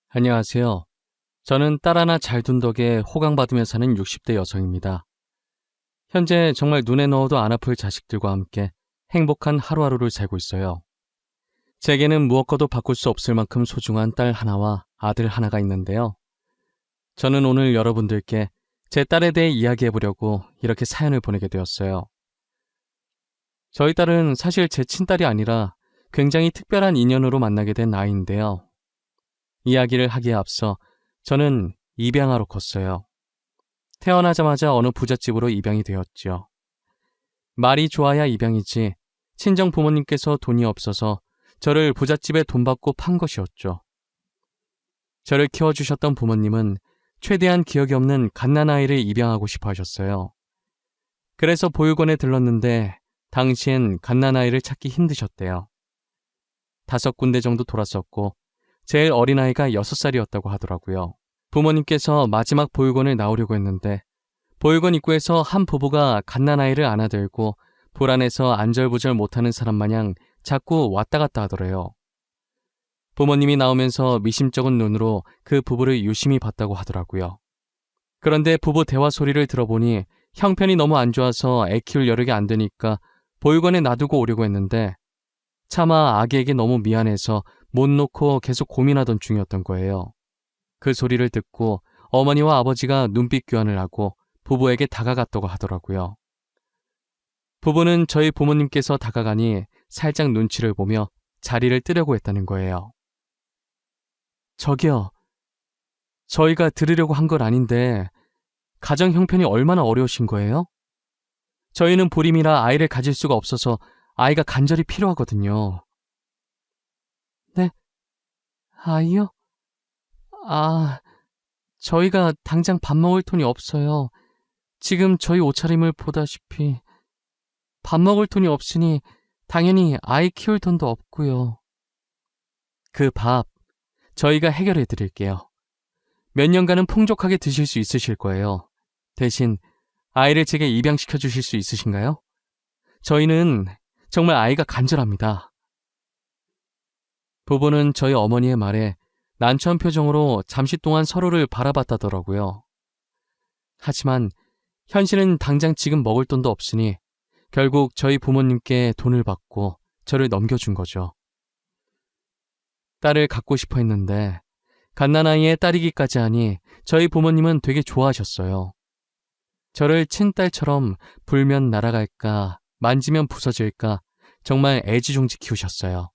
안녕하세요. 저는 딸 하나 잘 둔 덕에 호강받으며 사는 60대 여성입니다. 현재 정말 눈에 넣어도 안 아플 자식들과 함께 행복한 하루하루를 살고 있어요. 제게는 무엇과도 바꿀 수 없을 만큼 소중한 딸 하나와 아들 하나가 있는데요. 저는 오늘 여러분들께 제 딸에 대해 이야기해보려고 이렇게 사연을 보내게 되었어요. 저희 딸은 사실 제 친딸이 아니라 굉장히 특별한 인연으로 만나게 된 아이인데요. 이야기를 하기에 앞서 저는 입양아로 컸어요. 태어나자마자 어느 부잣집으로 입양이 되었죠. 말이 좋아야 입양이지 친정 부모님께서 돈이 없어서 저를 부잣집에 돈 받고 판 것이었죠. 저를 키워주셨던 부모님은 최대한 기억이 없는 갓난아이를 입양하고 싶어 하셨어요. 그래서 보육원에 들렀는데 당시엔 갓난아이를 찾기 힘드셨대요. 5군데 정도 돌았었고 제일 어린아이가 6살이었다고 하더라고요. 부모님께서 마지막 보육원을 나오려고 했는데 보육원 입구에서 한 부부가 갓난아이를 안아들고 불안해서 안절부절 못하는 사람 마냥 자꾸 왔다 갔다 하더래요. 부모님이 나오면서 미심쩍은 눈으로 그 부부를 유심히 봤다고 하더라고요. 그런데 부부 대화 소리를 들어보니 형편이 너무 안 좋아서 애 키울 여력이 안 되니까 보육원에 놔두고 오려고 했는데 차마 아기에게 너무 미안해서 못 놓고 계속 고민하던 중이었던 거예요. 그 소리를 듣고 어머니와 아버지가 눈빛 교환을 하고 부부에게 다가갔다고 하더라고요. 부부는 저희 부모님께서 다가가니 살짝 눈치를 보며 자리를 뜨려고 했다는 거예요. 저기요, 저희가 들으려고 한 건 아닌데 가정 형편이 얼마나 어려우신 거예요? 저희는 불임이라 아이를 가질 수가 없어서 아이가 간절히 필요하거든요. 네? 아이요? 저희가 당장 밥 먹을 돈이 없어요. 지금 저희 옷차림을 보다시피 밥 먹을 돈이 없으니 당연히 아이 키울 돈도 없고요. 그 밥 저희가 해결해 드릴게요. 몇 년간은 풍족하게 드실 수 있으실 거예요. 대신 아이를 제게 입양시켜 주실 수 있으신가요? 저희는 정말 아이가 간절합니다. 부부는 저희 어머니의 말에 난처한 표정으로 잠시 동안 서로를 바라봤다더라고요. 하지만 현실은 당장 지금 먹을 돈도 없으니 결국 저희 부모님께 돈을 받고 저를 넘겨준 거죠. 딸을 갖고 싶어 했는데 갓난아이의 딸이기까지 하니 저희 부모님은 되게 좋아하셨어요. 저를 친딸처럼 불면 날아갈까 만지면 부서질까 정말 애지중지 키우셨어요.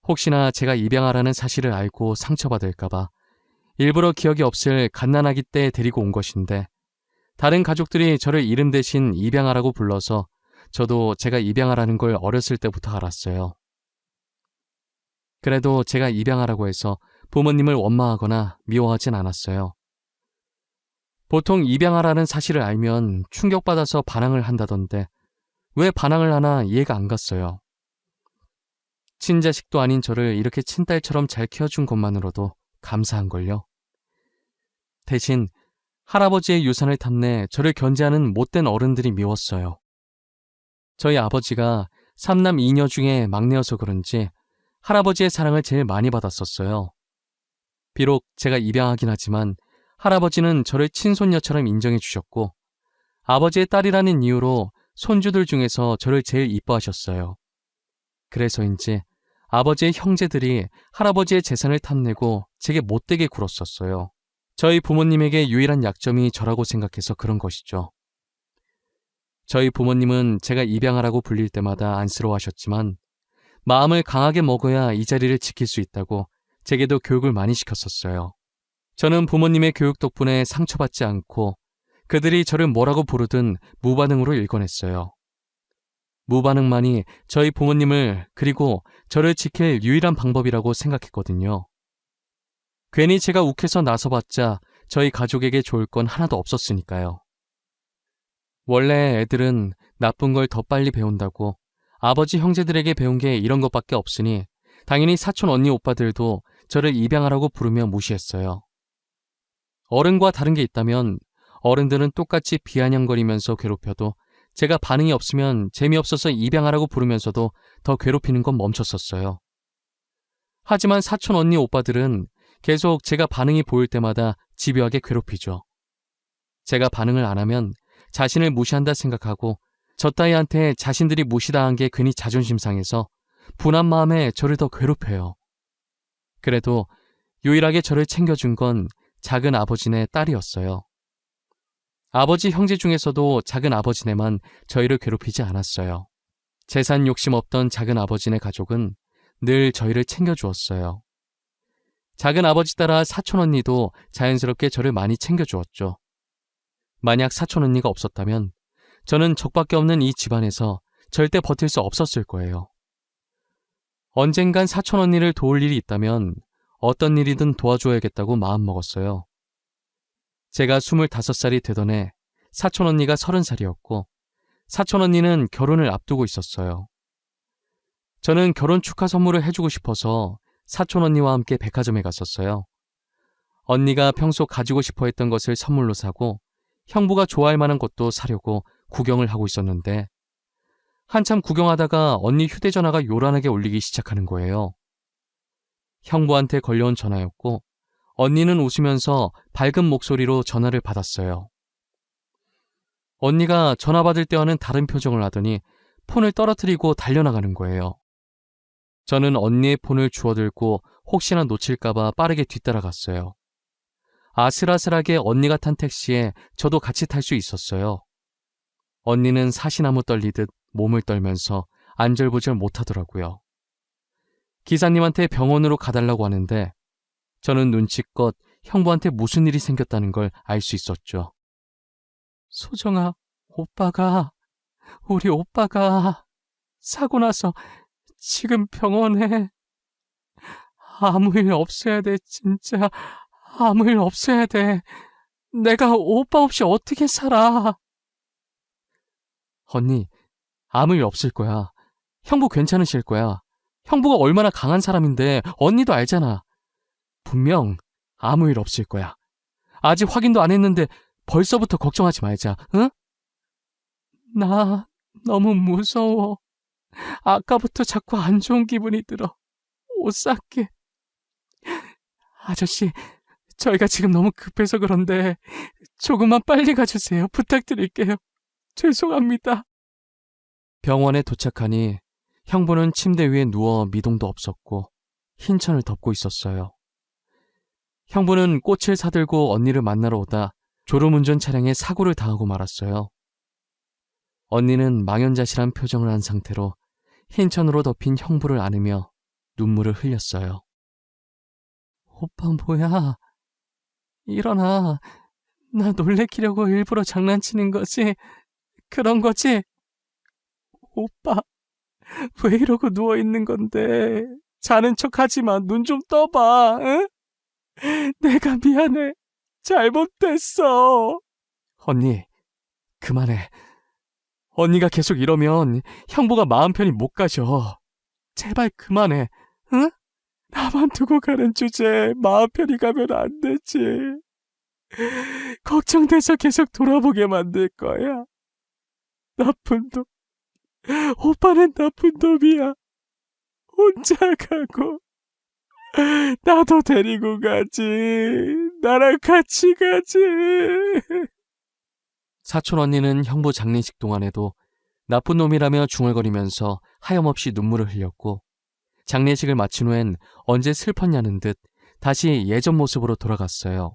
혹시나 제가 입양하라는 사실을 알고 상처받을까봐 일부러 기억이 없을 갓난아기 때 데리고 온 것인데 다른 가족들이 저를 이름 대신 입양하라고 불러서 저도 제가 입양하라는 걸 어렸을 때부터 알았어요. 그래도 제가 입양하라고 해서 부모님을 원망하거나 미워하진 않았어요. 보통 입양하라는 사실을 알면 충격받아서 반항을 한다던데 왜 반항을 하나 이해가 안 갔어요. 친자식도 아닌 저를 이렇게 친딸처럼 잘 키워준 것만으로도 감사한걸요. 대신 할아버지의 유산을 탐내 저를 견제하는 못된 어른들이 미웠어요. 저희 아버지가 3남 2녀 중에 막내여서 그런지 할아버지의 사랑을 제일 많이 받았었어요. 비록 제가 입양하긴 하지만 할아버지는 저를 친손녀처럼 인정해 주셨고 아버지의 딸이라는 이유로 손주들 중에서 저를 제일 이뻐하셨어요. 그래서인지 아버지의 형제들이 할아버지의 재산을 탐내고 제게 못되게 굴었었어요. 저희 부모님에게 유일한 약점이 저라고 생각해서 그런 것이죠. 저희 부모님은 제가 입양하라고 불릴 때마다 안쓰러워하셨지만 마음을 강하게 먹어야 이 자리를 지킬 수 있다고 제게도 교육을 많이 시켰었어요. 저는 부모님의 교육 덕분에 상처받지 않고 그들이 저를 뭐라고 부르든 무반응으로 일궈냈어요. 무반응만이 저희 부모님을 그리고 저를 지킬 유일한 방법이라고 생각했거든요. 괜히 제가 욱해서 나서봤자 저희 가족에게 좋을 건 하나도 없었으니까요. 원래 애들은 나쁜 걸 더 빨리 배운다고 아버지 형제들에게 배운 게 이런 것밖에 없으니 당연히 사촌 언니 오빠들도 저를 입양하라고 부르며 무시했어요. 어른과 다른 게 있다면 어른들은 똑같이 비아냥거리면서 괴롭혀도 제가 반응이 없으면 재미없어서 입양하라고 부르면서도 더 괴롭히는 건 멈췄었어요. 하지만 사촌 언니 오빠들은 계속 제가 반응이 보일 때마다 집요하게 괴롭히죠. 제가 반응을 안 하면 자신을 무시한다 생각하고 저 따위한테 자신들이 무시당한 게 괜히 자존심 상해서 분한 마음에 저를 더 괴롭혀요. 그래도 유일하게 저를 챙겨준 건 작은 아버지네 딸이었어요. 아버지 형제 중에서도 작은 아버지네만 저희를 괴롭히지 않았어요. 재산 욕심 없던 작은 아버지네 가족은 늘 저희를 챙겨주었어요. 작은 아버지 따라 사촌 언니도 자연스럽게 저를 많이 챙겨주었죠. 만약 사촌 언니가 없었다면 저는 적밖에 없는 이 집안에서 절대 버틸 수 없었을 거예요. 언젠간 사촌 언니를 도울 일이 있다면 어떤 일이든 도와줘야겠다고 마음먹었어요. 제가 25살이 되던 해 사촌 언니가 30살이었고 사촌 언니는 결혼을 앞두고 있었어요. 저는 결혼 축하 선물을 해주고 싶어서 사촌 언니와 함께 백화점에 갔었어요. 언니가 평소 가지고 싶어 했던 것을 선물로 사고 형부가 좋아할 만한 것도 사려고 구경을 하고 있었는데 한참 구경하다가 언니 휴대전화가 요란하게 울리기 시작하는 거예요. 형부한테 걸려온 전화였고 언니는 웃으면서 밝은 목소리로 전화를 받았어요. 언니가 전화 받을 때와는 다른 표정을 하더니 폰을 떨어뜨리고 달려나가는 거예요. 저는 언니의 폰을 주워들고 혹시나 놓칠까봐 빠르게 뒤따라갔어요. 아슬아슬하게 언니가 탄 택시에 저도 같이 탈 수 있었어요. 언니는 사시나무 떨리듯 몸을 떨면서 안절부절 못하더라고요. 기사님한테 병원으로 가달라고 하는데 저는 눈치껏 형부한테 무슨 일이 생겼다는 걸 알 수 있었죠. 소정아, 우리 오빠가 사고 나서 지금 병원에 아무 일 없어야 돼, 진짜. 아무 일 없어야 돼. 내가 오빠 없이 어떻게 살아. 언니, 아무 일 없을 거야. 형부 괜찮으실 거야. 형부가 얼마나 강한 사람인데 언니도 알잖아. 분명 아무 일 없을 거야. 아직 확인도 안 했는데 벌써부터 걱정하지 말자, 응? 나 너무 무서워. 아까부터 자꾸 안 좋은 기분이 들어. 옷 쌀게. 아저씨, 저희가 지금 너무 급해서 그런데 조금만 빨리 가주세요. 부탁드릴게요. 죄송합니다. 병원에 도착하니 형부는 침대 위에 누워 미동도 없었고 흰천을 덮고 있었어요. 형부는 꽃을 사들고 언니를 만나러 오다 졸음운전 차량에 사고를 당하고 말았어요. 언니는 망연자실한 표정을 한 상태로 흰천으로 덮인 형부를 안으며 눈물을 흘렸어요. 오빠 뭐야? 일어나. 나 놀래키려고 일부러 장난치는 거지? 그런 거지? 오빠, 왜 이러고 누워있는 건데? 자는 척 하지 마. 눈 좀 떠봐. 응? 내가 미안해. 잘못됐어. 언니, 그만해. 언니가 계속 이러면 형부가 마음 편히 못 가셔. 제발 그만해. 응? 나만 두고 가는 주제에 마음 편히 가면 안 되지. 걱정돼서 계속 돌아보게 만들 거야. 나쁜 놈. 오빠는 나쁜 놈이야. 혼자 가고 나도 데리고 가지. 나랑 같이 가지. 사촌 언니는 형부 장례식 동안에도 나쁜 놈이라며 중얼거리면서 하염없이 눈물을 흘렸고 장례식을 마친 후엔 언제 슬펐냐는 듯 다시 예전 모습으로 돌아갔어요.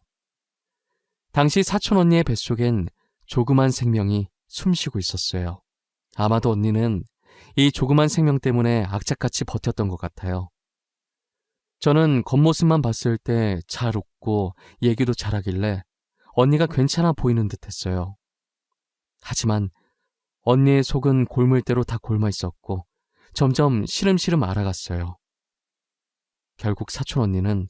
당시 사촌 언니의 뱃속엔 조그만 생명이 숨쉬고 있었어요. 아마도 언니는 이 조그만 생명 때문에 악착같이 버텼던 것 같아요. 저는 겉모습만 봤을 때 잘 웃고 얘기도 잘하길래 언니가 괜찮아 보이는 듯 했어요. 하지만 언니의 속은 골물대로 다 골마 있었고 점점 시름시름 앓아갔어요. 결국 사촌 언니는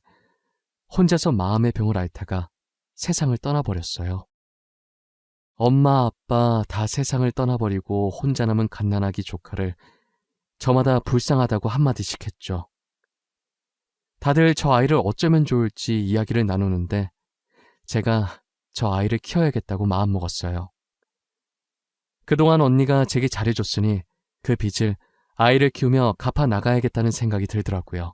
혼자서 마음의 병을 앓다가 세상을 떠나버렸어요. 엄마, 아빠 다 세상을 떠나버리고 혼자 남은 갓난아기 조카를 저마다 불쌍하다고 한마디씩 했죠. 다들 저 아이를 어쩌면 좋을지 이야기를 나누는데 제가 저 아이를 키워야겠다고 마음먹었어요. 그동안 언니가 제게 잘해줬으니 그 빚을 아이를 키우며 갚아 나가야겠다는 생각이 들더라고요.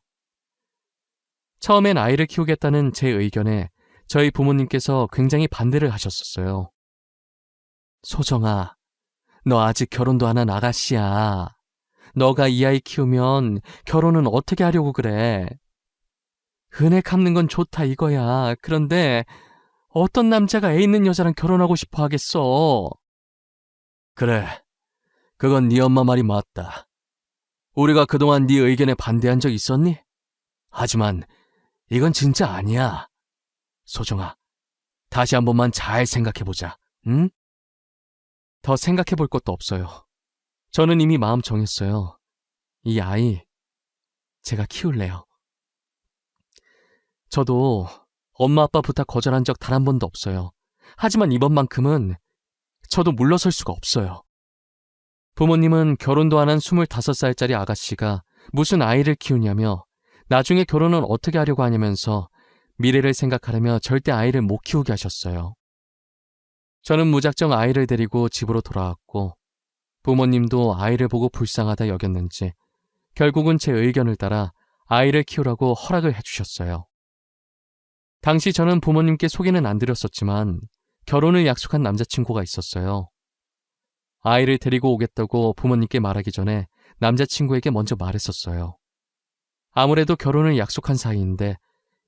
처음엔 아이를 키우겠다는 제 의견에 저희 부모님께서 굉장히 반대를 하셨었어요. 소정아, 너 아직 결혼도 안 한 아가씨야. 너가 이 아이 키우면 결혼은 어떻게 하려고 그래? 은혜 갚는 건 좋다 이거야. 그런데 어떤 남자가 애 있는 여자랑 결혼하고 싶어 하겠어? 그래, 그건 네 엄마 말이 맞다. 우리가 그동안 네 의견에 반대한 적 있었니? 하지만 이건 진짜 아니야. 소정아, 다시 한 번만 잘 생각해보자, 응? 더 생각해볼 것도 없어요. 저는 이미 마음 정했어요. 이 아이, 제가 키울래요. 저도 엄마 아빠 부탁 거절한 적 단 한 번도 없어요. 하지만 이번만큼은 저도 물러설 수가 없어요. 부모님은 결혼도 안 한 25살짜리 아가씨가 무슨 아이를 키우냐며 나중에 결혼은 어떻게 하려고 하냐면서 미래를 생각하려며 절대 아이를 못 키우게 하셨어요. 저는 무작정 아이를 데리고 집으로 돌아왔고 부모님도 아이를 보고 불쌍하다 여겼는지 결국은 제 의견을 따라 아이를 키우라고 허락을 해주셨어요. 당시 저는 부모님께 소개는 안 드렸었지만 결혼을 약속한 남자친구가 있었어요. 아이를 데리고 오겠다고 부모님께 말하기 전에 남자친구에게 먼저 말했었어요. 아무래도 결혼을 약속한 사이인데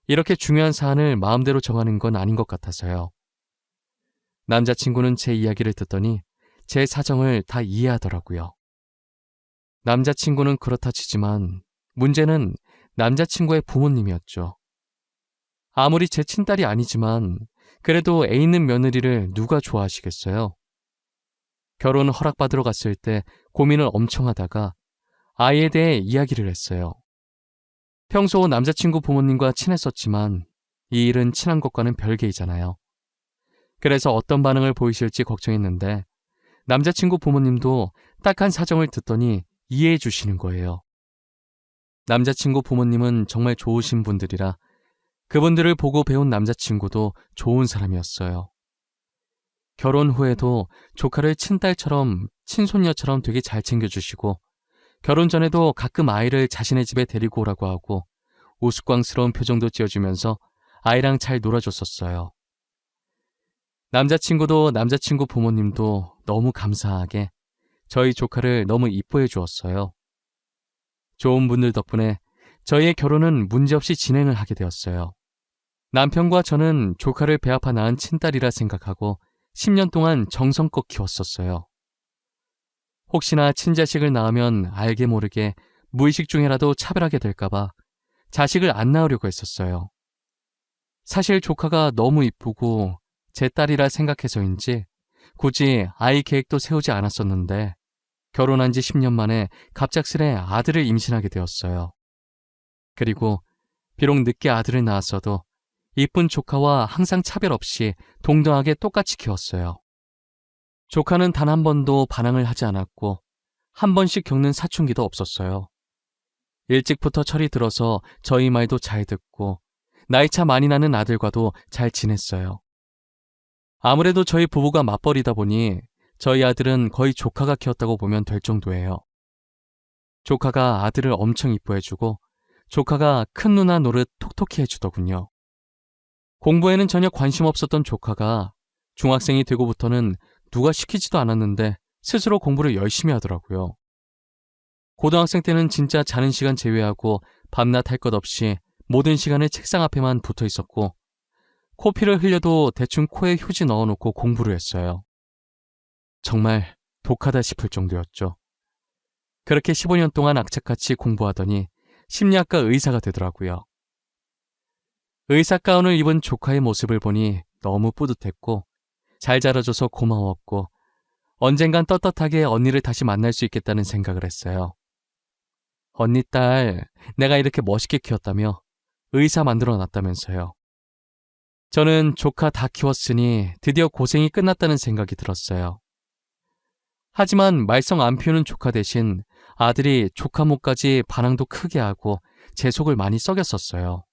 이렇게 중요한 사안을 마음대로 정하는 건 아닌 것 같아서요. 남자친구는 제 이야기를 듣더니 제 사정을 다 이해하더라고요. 남자친구는 그렇다 치지만 문제는 남자친구의 부모님이었죠. 아무리 제 친딸이 아니지만 그래도 애 있는 며느리를 누가 좋아하시겠어요? 결혼 허락받으러 갔을 때 고민을 엄청 하다가 아이에 대해 이야기를 했어요. 평소 남자친구 부모님과 친했었지만 이 일은 친한 것과는 별개이잖아요. 그래서 어떤 반응을 보이실지 걱정했는데 남자친구 부모님도 딱한 사정을 듣더니 이해해 주시는 거예요. 남자친구 부모님은 정말 좋으신 분들이라 그분들을 보고 배운 남자친구도 좋은 사람이었어요. 결혼 후에도 조카를 친딸처럼 친손녀처럼 되게 잘 챙겨주시고 결혼 전에도 가끔 아이를 자신의 집에 데리고 오라고 하고 우스꽝스러운 표정도 지어주면서 아이랑 잘 놀아줬었어요. 남자친구도 남자친구 부모님도 너무 감사하게 저희 조카를 너무 이뻐해 주었어요. 좋은 분들 덕분에 저희의 결혼은 문제없이 진행을 하게 되었어요. 남편과 저는 조카를 배 아파 낳은 친딸이라 생각하고 10년 동안 정성껏 키웠었어요. 혹시나 친자식을 낳으면 알게 모르게 무의식 중에라도 차별하게 될까봐 자식을 안 낳으려고 했었어요. 사실 조카가 너무 이쁘고 제 딸이라 생각해서인지 굳이 아이 계획도 세우지 않았었는데 결혼한 지 10년 만에 갑작스레 아들을 임신하게 되었어요. 그리고 비록 늦게 아들을 낳았어도 이쁜 조카와 항상 차별 없이 동등하게 똑같이 키웠어요. 조카는 단 한 번도 반항을 하지 않았고 한 번씩 겪는 사춘기도 없었어요. 일찍부터 철이 들어서 저희 말도 잘 듣고 나이차 많이 나는 아들과도 잘 지냈어요. 아무래도 저희 부부가 맞벌이다 보니 저희 아들은 거의 조카가 키웠다고 보면 될 정도예요. 조카가 아들을 엄청 이뻐해주고 조카가 큰 누나 노릇 톡톡히 해주더군요. 공부에는 전혀 관심 없었던 조카가 중학생이 되고부터는 누가 시키지도 않았는데 스스로 공부를 열심히 하더라고요. 고등학생 때는 진짜 자는 시간 제외하고 밤낮 할 것 없이 모든 시간을 책상 앞에만 붙어 있었고 코피를 흘려도 대충 코에 휴지 넣어놓고 공부를 했어요. 정말 독하다 싶을 정도였죠. 그렇게 15년 동안 악착같이 공부하더니 심리학과 의사가 되더라고요. 의사 가운을 입은 조카의 모습을 보니 너무 뿌듯했고 잘 자라줘서 고마웠고 언젠간 떳떳하게 언니를 다시 만날 수 있겠다는 생각을 했어요. 언니 딸, 내가 이렇게 멋있게 키웠다며 의사 만들어놨다면서요. 저는 조카 다 키웠으니 드디어 고생이 끝났다는 생각이 들었어요. 하지만 말썽 안 피우는 조카 대신 아들이 조카 몫까지 반항도 크게 하고 제 속을 많이 썩였었어요.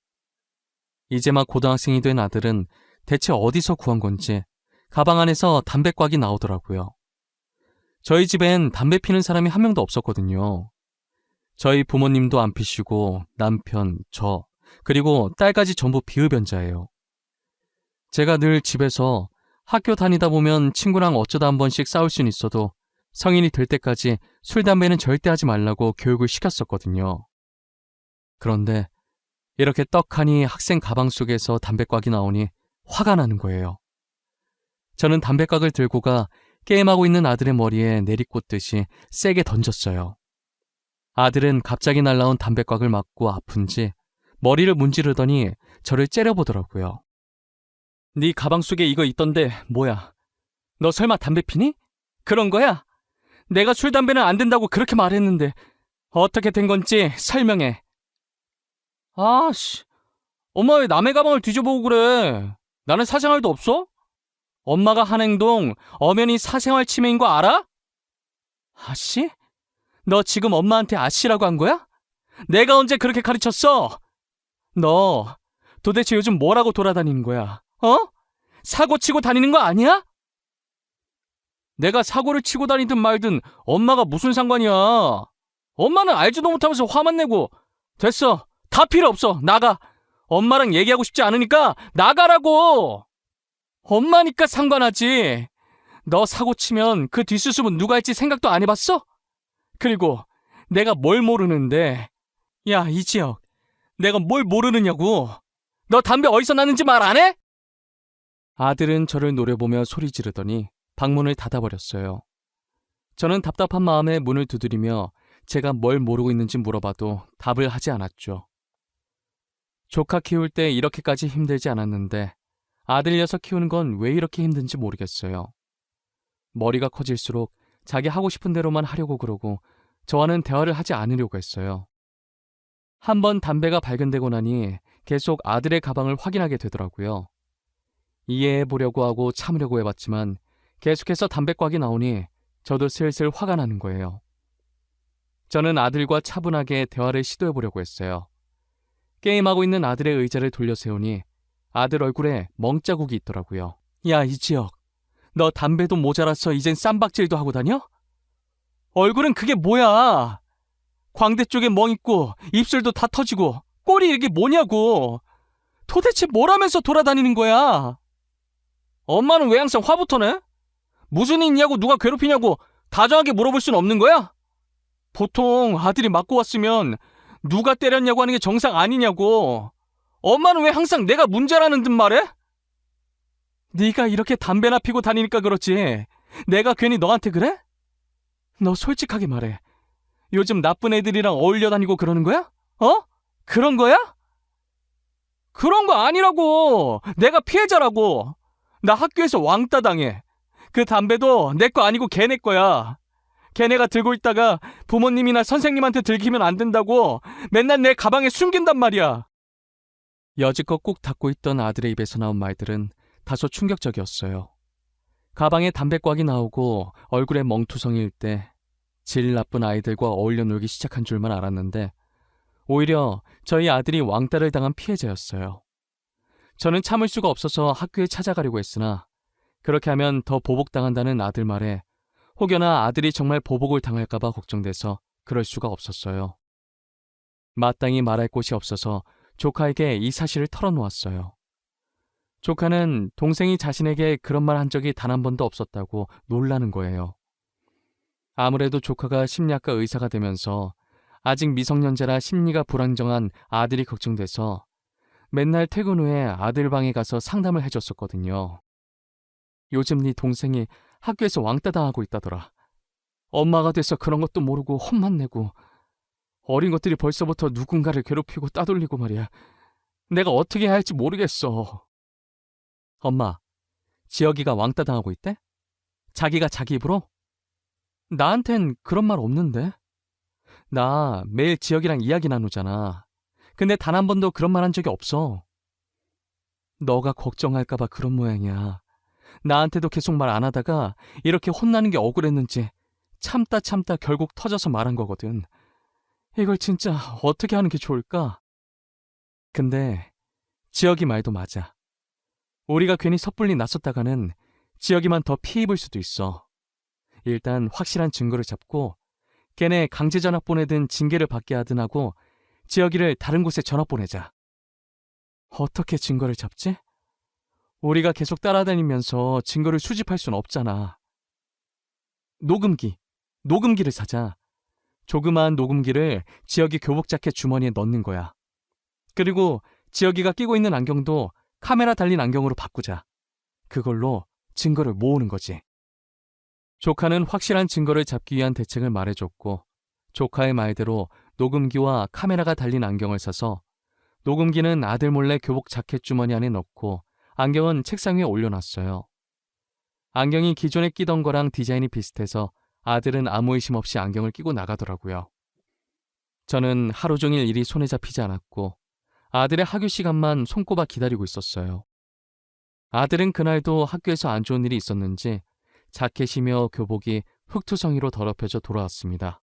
이제 막 고등학생이 된 아들은 대체 어디서 구한 건지 가방 안에서 담배꽉이 나오더라고요. 저희 집엔 담배 피는 사람이 한 명도 없었거든요. 저희 부모님도 안 피시고 남편, 저, 그리고 딸까지 전부 비흡연자예요. 제가 늘 집에서 학교 다니다 보면 친구랑 어쩌다 한 번씩 싸울 수는 있어도 성인이 될 때까지 술, 담배는 절대 하지 말라고 교육을 시켰었거든요. 그런데 이렇게 떡하니 학생 가방 속에서 담배꽉이 나오니 화가 나는 거예요. 저는 담배꽉을 들고 가 게임하고 있는 아들의 머리에 내리꽂듯이 세게 던졌어요. 아들은 갑자기 날라온 담배꽉을 맞고 아픈지 머리를 문지르더니 저를 째려보더라고요. 네 가방 속에 이거 있던데 뭐야? 너 설마 담배 피니? 그런 거야? 내가 술, 담배는 안 된다고 그렇게 말했는데 어떻게 된 건지 설명해. 아씨, 엄마 왜 남의 가방을 뒤져보고 그래? 나는 사생활도 없어? 엄마가 한 행동 엄연히 사생활 침해인 거 알아? 아씨? 너 지금 엄마한테 아씨라고 한 거야? 내가 언제 그렇게 가르쳤어? 너 도대체 요즘 뭐라고 돌아다니는 거야? 어? 사고 치고 다니는 거 아니야? 내가 사고를 치고 다니든 말든 엄마가 무슨 상관이야. 엄마는 알지도 못하면서 화만 내고. 됐어. 다 필요 없어. 나가. 엄마랑 얘기하고 싶지 않으니까 나가라고. 엄마니까 상관하지. 너 사고 치면 그 뒷수습은 누가 할지 생각도 안 해봤어? 그리고 내가 뭘 모르는데. 야, 이지혁. 내가 뭘 모르느냐고. 너 담배 어디서 났는지 말 안 해? 아들은 저를 노려보며 소리 지르더니 방문을 닫아버렸어요. 저는 답답한 마음에 문을 두드리며 제가 뭘 모르고 있는지 물어봐도 답을 하지 않았죠. 조카 키울 때 이렇게까지 힘들지 않았는데 아들 녀석 키우는 건 왜 이렇게 힘든지 모르겠어요. 머리가 커질수록 자기 하고 싶은 대로만 하려고 그러고 저와는 대화를 하지 않으려고 했어요. 한번 담배가 발견되고 나니 계속 아들의 가방을 확인하게 되더라고요. 이해해보려고 하고 참으려고 해봤지만 계속해서 담배꽉이 나오니 저도 슬슬 화가 나는 거예요. 저는 아들과 차분하게 대화를 시도해보려고 했어요. 게임하고 있는 아들의 의자를 돌려 세우니 아들 얼굴에 멍자국이 있더라고요. 야, 이지혁. 너 담배도 모자라서 이젠 쌈박질도 하고 다녀? 얼굴은 그게 뭐야? 광대 쪽에 멍 있고 입술도 다 터지고 꼴이 이게 뭐냐고. 도대체 뭘 하면서 돌아다니는 거야? 엄마는 왜 항상 화부터 내? 무슨 일 있냐고 누가 괴롭히냐고 다정하게 물어볼 수는 없는 거야? 보통 아들이 맞고 왔으면 누가 때렸냐고 하는 게 정상 아니냐고. 엄마는 왜 항상 내가 문제라는 듯 말해? 네가 이렇게 담배나 피고 다니니까 그렇지 내가 괜히 너한테 그래? 너 솔직하게 말해. 요즘 나쁜 애들이랑 어울려 다니고 그러는 거야? 어? 그런 거야? 그런 거 아니라고. 내가 피해자라고. 나 학교에서 왕따 당해. 그 담배도 내 거 아니고 걔네 거야. 걔네가 들고 있다가 부모님이나 선생님한테 들키면 안 된다고 맨날 내 가방에 숨긴단 말이야. 여지껏 꾹 닫고 있던 아들의 입에서 나온 말들은 다소 충격적이었어요. 가방에 담배꽉이 나오고 얼굴에 멍투성이일 때 질 나쁜 아이들과 어울려 놀기 시작한 줄만 알았는데 오히려 저희 아들이 왕따를 당한 피해자였어요. 저는 참을 수가 없어서 학교에 찾아가려고 했으나 그렇게 하면 더 보복당한다는 아들 말에 혹여나 아들이 정말 보복을 당할까봐 걱정돼서 그럴 수가 없었어요. 마땅히 말할 곳이 없어서 조카에게 이 사실을 털어놓았어요. 조카는 동생이 자신에게 그런 말 한 적이 단 한 번도 없었다고 놀라는 거예요. 아무래도 조카가 심리학과 의사가 되면서 아직 미성년자라 심리가 불안정한 아들이 걱정돼서 맨날 퇴근 후에 아들 방에 가서 상담을 해줬었거든요. 요즘 네 동생이 학교에서 왕따 당하고 있다더라. 엄마가 돼서 그런 것도 모르고 혼만 내고 어린 것들이 벌써부터 누군가를 괴롭히고 따돌리고 말이야. 내가 어떻게 해야 할지 모르겠어. 엄마, 지혁이가 왕따 당하고 있대? 자기가 자기 입으로? 나한텐 그런 말 없는데. 나 매일 지혁이랑 이야기 나누잖아. 근데 단 한 번도 그런 말 한 적이 없어. 너가 걱정할까봐 그런 모양이야. 나한테도 계속 말 안 하다가 이렇게 혼나는 게 억울했는지 참다 결국 터져서 말한 거거든. 이걸 진짜 어떻게 하는 게 좋을까? 근데 지혁이 말도 맞아. 우리가 괜히 섣불리 나섰다가는 지혁이만 더 피해 입을 수도 있어. 일단 확실한 증거를 잡고 걔네 강제 전학 보내든 징계를 받게 하든 하고 지혁이를 다른 곳에 전학 보내자. 어떻게 증거를 잡지? 우리가 계속 따라다니면서 증거를 수집할 순 없잖아. 녹음기를 사자. 조그마한 녹음기를 지혁이 교복 자켓 주머니에 넣는 거야. 그리고 지혁이가 끼고 있는 안경도 카메라 달린 안경으로 바꾸자. 그걸로 증거를 모으는 거지. 조카는 확실한 증거를 잡기 위한 대책을 말해줬고 조카의 말대로 녹음기와 카메라가 달린 안경을 사서 녹음기는 아들 몰래 교복 자켓 주머니 안에 넣고 안경은 책상 위에 올려놨어요. 안경이 기존에 끼던 거랑 디자인이 비슷해서 아들은 아무 의심 없이 안경을 끼고 나가더라고요. 저는 하루 종일 일이 손에 잡히지 않았고 아들의 학교 시간만 손꼽아 기다리고 있었어요. 아들은 그날도 학교에서 안 좋은 일이 있었는지 자켓이며 교복이 흙투성이로 더럽혀져 돌아왔습니다.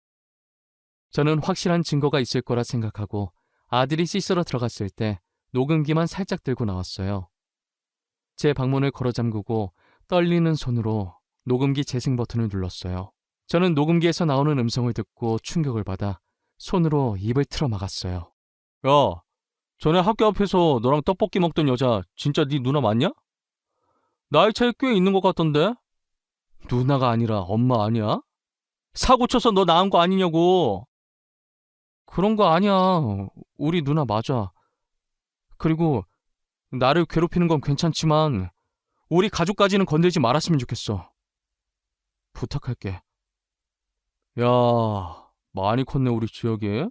저는 확실한 증거가 있을 거라 생각하고 아들이 씻으러 들어갔을 때 녹음기만 살짝 들고 나왔어요. 제 방문을 걸어 잠그고 떨리는 손으로 녹음기 재생 버튼을 눌렀어요. 저는 녹음기에서 나오는 음성을 듣고 충격을 받아 손으로 입을 틀어 막았어요. 야, 전에 학교 앞에서 너랑 떡볶이 먹던 여자 진짜 네 누나 맞냐? 나이 차이 꽤 있는 것 같던데? 누나가 아니라 엄마 아니야? 사고 쳐서 너 낳은 거 아니냐고. 그런 거 아니야. 우리 누나 맞아. 그리고 나를 괴롭히는 건 괜찮지만 우리 가족까지는 건들지 말았으면 좋겠어. 부탁할게. 야, 많이 컸네 우리 지혁이.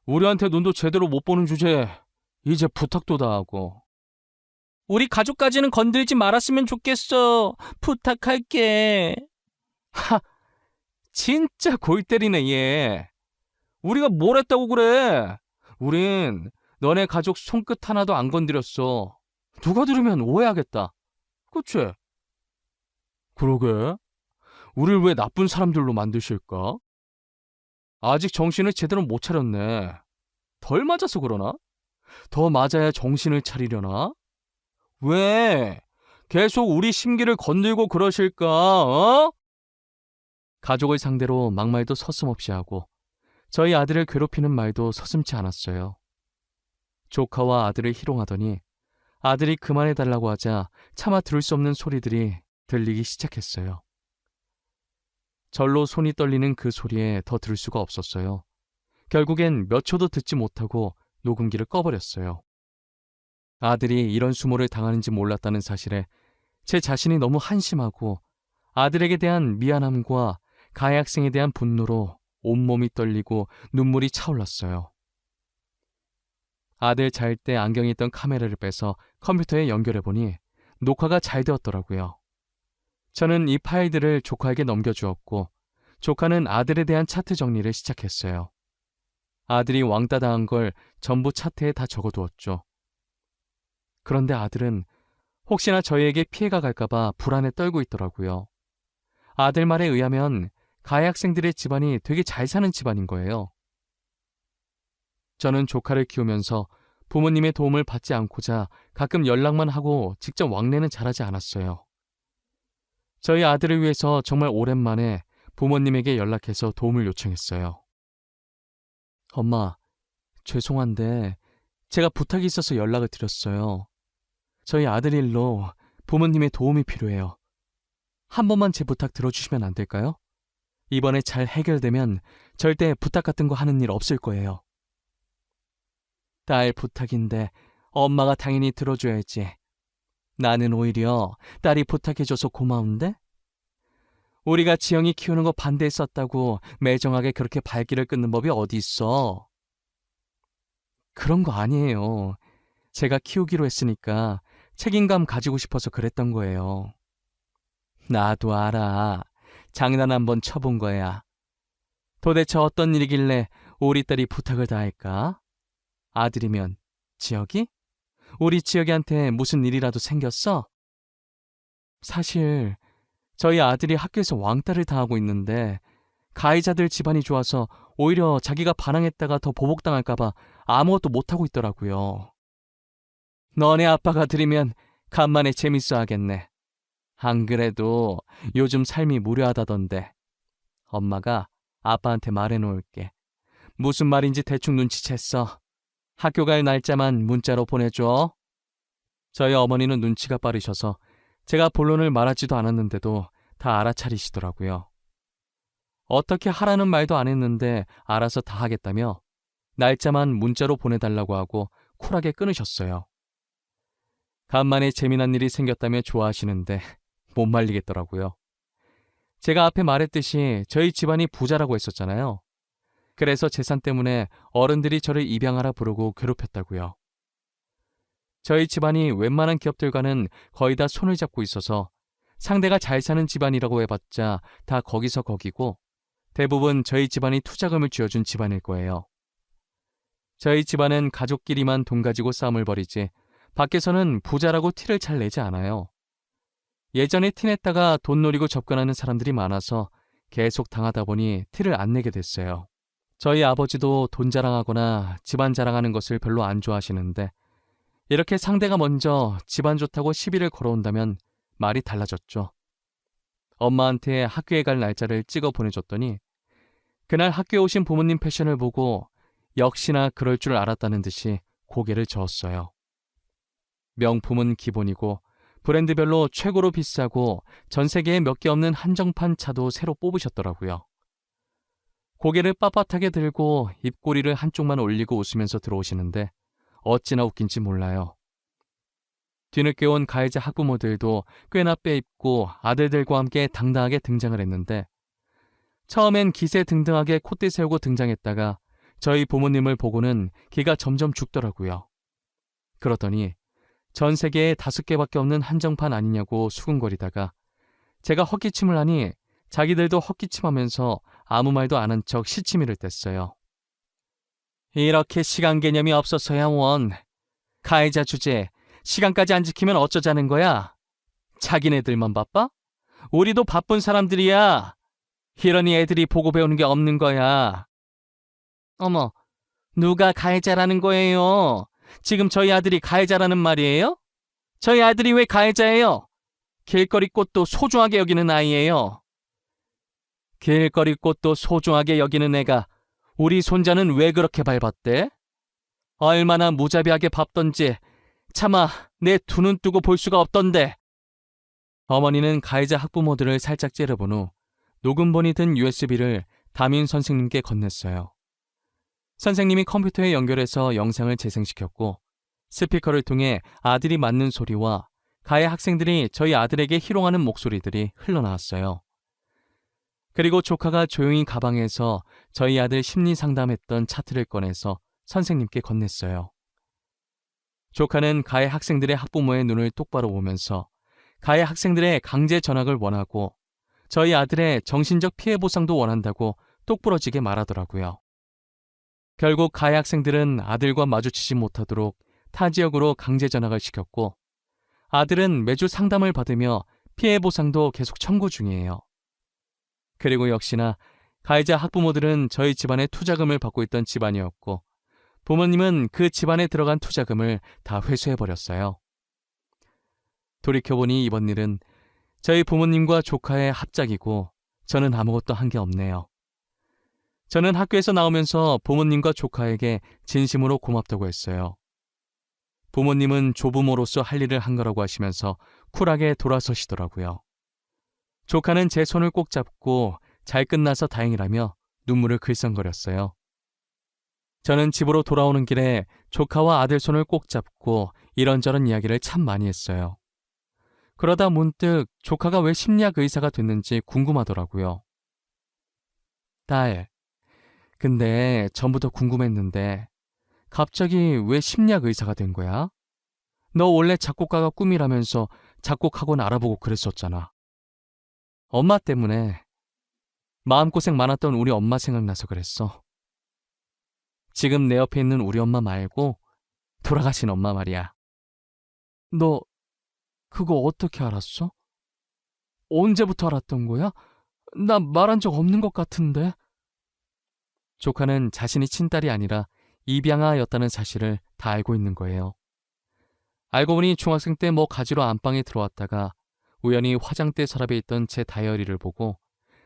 우리한테 눈도 제대로 못 보는 주제에 이제 부탁도 다 하고. 우리 가족까지는 건들지 말았으면 좋겠어. 부탁할게. 하, 진짜 골 때리네 얘. 우리가 뭘 했다고 그래. 우린 너네 가족 손끝 하나도 안 건드렸어. 누가 들으면 오해하겠다. 그치? 그러게. 우릴 왜 나쁜 사람들로 만드실까? 아직 정신을 제대로 못 차렸네. 덜 맞아서 그러나? 더 맞아야 정신을 차리려나? 왜? 계속 우리 심기를 건들고 그러실까? 어? 가족을 상대로 막말도 서슴없이 하고 저희 아들을 괴롭히는 말도 서슴지 않았어요. 조카와 아들을 희롱하더니 아들이 그만해달라고 하자 차마 들을 수 없는 소리들이 들리기 시작했어요. 절로 손이 떨리는 그 소리에 더 들을 수가 없었어요. 결국엔 몇 초도 듣지 못하고 녹음기를 꺼버렸어요. 아들이 이런 수모를 당하는지 몰랐다는 사실에 제 자신이 너무 한심하고 아들에게 대한 미안함과 가해 학생에 대한 분노로 온몸이 떨리고 눈물이 차올랐어요. 아들 잘 때 안경에 있던 카메라를 빼서 컴퓨터에 연결해보니 녹화가 잘 되었더라고요. 저는 이 파일들을 조카에게 넘겨주었고 조카는 아들에 대한 차트 정리를 시작했어요. 아들이 왕따 당한 걸 전부 차트에 다 적어두었죠. 그런데 아들은 혹시나 저희에게 피해가 갈까봐 불안에 떨고 있더라고요. 아들 말에 의하면 가해 학생들의 집안이 되게 잘 사는 집안인 거예요. 저는 조카를 키우면서 부모님의 도움을 받지 않고자 가끔 연락만 하고 직접 왕래는 잘하지 않았어요. 저희 아들을 위해서 정말 오랜만에 부모님에게 연락해서 도움을 요청했어요. 엄마, 죄송한데 제가 부탁이 있어서 연락을 드렸어요. 저희 아들 일로 부모님의 도움이 필요해요. 한 번만 제 부탁 들어주시면 안 될까요? 이번에 잘 해결되면 절대 부탁 같은 거 하는 일 없을 거예요. 딸 부탁인데 엄마가 당연히 들어줘야지. 나는 오히려 딸이 부탁해줘서 고마운데? 우리가 지영이 키우는 거 반대했었다고 매정하게 그렇게 발길을 끊는 법이 어디 있어? 그런 거 아니에요. 제가 키우기로 했으니까 책임감 가지고 싶어서 그랬던 거예요. 나도 알아. 장난 한번 쳐본 거야. 도대체 어떤 일이길래 우리 딸이 부탁을 다 할까? 아들이면 지혁이? 우리 지혁이한테 무슨 일이라도 생겼어? 사실 저희 아들이 학교에서 왕따를 당하고 있는데 가해자들 집안이 좋아서 오히려 자기가 반항했다가 더 보복당할까 봐 아무것도 못하고 있더라고요. 너네 아빠가 들으면 간만에 재밌어 하겠네. 안 그래도 요즘 삶이 무료하다던데. 엄마가 아빠한테 말해놓을게. 무슨 말인지 대충 눈치챘어. 학교 갈 날짜만 문자로 보내줘. 저희 어머니는 눈치가 빠르셔서 제가 본론을 말하지도 않았는데도 다 알아차리시더라고요. 어떻게 하라는 말도 안 했는데 알아서 다 하겠다며 날짜만 문자로 보내달라고 하고 쿨하게 끊으셨어요. 간만에 재미난 일이 생겼다며 좋아하시는데 못 말리겠더라고요. 제가 앞에 말했듯이 저희 집안이 부자라고 했었잖아요. 그래서 재산 때문에 어른들이 저를 입양하라 부르고 괴롭혔다고요. 저희 집안이 웬만한 기업들과는 거의 다 손을 잡고 있어서 상대가 잘 사는 집안이라고 해봤자 다 거기서 거기고 대부분 저희 집안이 투자금을 쥐어준 집안일 거예요. 저희 집안은 가족끼리만 돈 가지고 싸움을 벌이지 밖에서는 부자라고 티를 잘 내지 않아요. 예전에 티냈다가 돈 노리고 접근하는 사람들이 많아서 계속 당하다 보니 티를 안 내게 됐어요. 저희 아버지도 돈 자랑하거나 집안 자랑하는 것을 별로 안 좋아하시는데 이렇게 상대가 먼저 집안 좋다고 시비를 걸어온다면 말이 달라졌죠. 엄마한테 학교에 갈 날짜를 찍어 보내줬더니 그날 학교에 오신 부모님 패션을 보고 역시나 그럴 줄 알았다는 듯이 고개를 저었어요. 명품은 기본이고 브랜드별로 최고로 비싸고 전 세계에 몇 개 없는 한정판 차도 새로 뽑으셨더라고요. 고개를 빳빳하게 들고 입꼬리를 한쪽만 올리고 웃으면서 들어오시는데 어찌나 웃긴지 몰라요. 뒤늦게 온 가해자 학부모들도 꽤나 빼입고 아들들과 함께 당당하게 등장을 했는데 처음엔 기세등등하게 콧대 세우고 등장했다가 저희 부모님을 보고는 기가 점점 죽더라고요. 그러더니 전 세계에 5개밖에 없는 한정판 아니냐고 수군거리다가 제가 헛기침을 하니 자기들도 헛기침하면서 아무 말도 안 한 척 시치미를 뗐어요. 이렇게 시간 개념이 없어서야 원. 가해자 주제에 시간까지 안 지키면 어쩌자는 거야? 자기네들만 바빠? 우리도 바쁜 사람들이야. 이러니 애들이 보고 배우는 게 없는 거야. 어머, 누가 가해자라는 거예요? 지금 저희 아들이 가해자라는 말이에요? 저희 아들이 왜 가해자예요? 길거리 꽃도 소중하게 여기는 아이예요. 길거리 꽃도 소중하게 여기는 애가 우리 손자는 왜 그렇게 밟았대? 얼마나 무자비하게 밟던지 차마 내 두 눈 뜨고 볼 수가 없던데. 어머니는 가해자 학부모들을 살짝 째려본 후 녹음본이 든 USB를 담임 선생님께 건넸어요. 선생님이 컴퓨터에 연결해서 영상을 재생시켰고 스피커를 통해 아들이 맞는 소리와 가해 학생들이 저희 아들에게 희롱하는 목소리들이 흘러나왔어요. 그리고 조카가 조용히 가방에서 저희 아들 심리 상담했던 차트를 꺼내서 선생님께 건넸어요. 조카는 가해 학생들의 학부모의 눈을 똑바로 보면서 가해 학생들의 강제 전학을 원하고 저희 아들의 정신적 피해 보상도 원한다고 똑부러지게 말하더라고요. 결국 가해 학생들은 아들과 마주치지 못하도록 타 지역으로 강제 전학을 시켰고 아들은 매주 상담을 받으며 피해 보상도 계속 청구 중이에요. 그리고 역시나 가해자 학부모들은 저희 집안에 투자금을 받고 있던 집안이었고 부모님은 그 집안에 들어간 투자금을 다 회수해버렸어요. 돌이켜보니 이번 일은 저희 부모님과 조카의 합작이고 저는 아무것도 한 게 없네요. 저는 학교에서 나오면서 부모님과 조카에게 진심으로 고맙다고 했어요. 부모님은 조부모로서 할 일을 한 거라고 하시면서 쿨하게 돌아서시더라고요. 조카는 제 손을 꼭 잡고 잘 끝나서 다행이라며 눈물을 글썽거렸어요. 저는 집으로 돌아오는 길에 조카와 아들 손을 꼭 잡고 이런저런 이야기를 참 많이 했어요. 그러다 문득 조카가 왜 심리학 의사가 됐는지 궁금하더라고요. 딸, 근데 전부터 궁금했는데 갑자기 왜 심리학 의사가 된 거야? 너 원래 작곡가가 꿈이라면서 작곡학원 알아보고 그랬었잖아. 엄마 때문에 마음고생 많았던 우리 엄마 생각나서 그랬어. 지금 내 옆에 있는 우리 엄마 말고 돌아가신 엄마 말이야. 너 그거 어떻게 알았어? 언제부터 알았던 거야? 나 말한 적 없는 것 같은데. 조카는 자신이 친딸이 아니라 입양아였다는 사실을 다 알고 있는 거예요. 알고 보니 중학생 때 뭐 가지러 안방에 들어왔다가 우연히 화장대 서랍에 있던 제 다이어리를 보고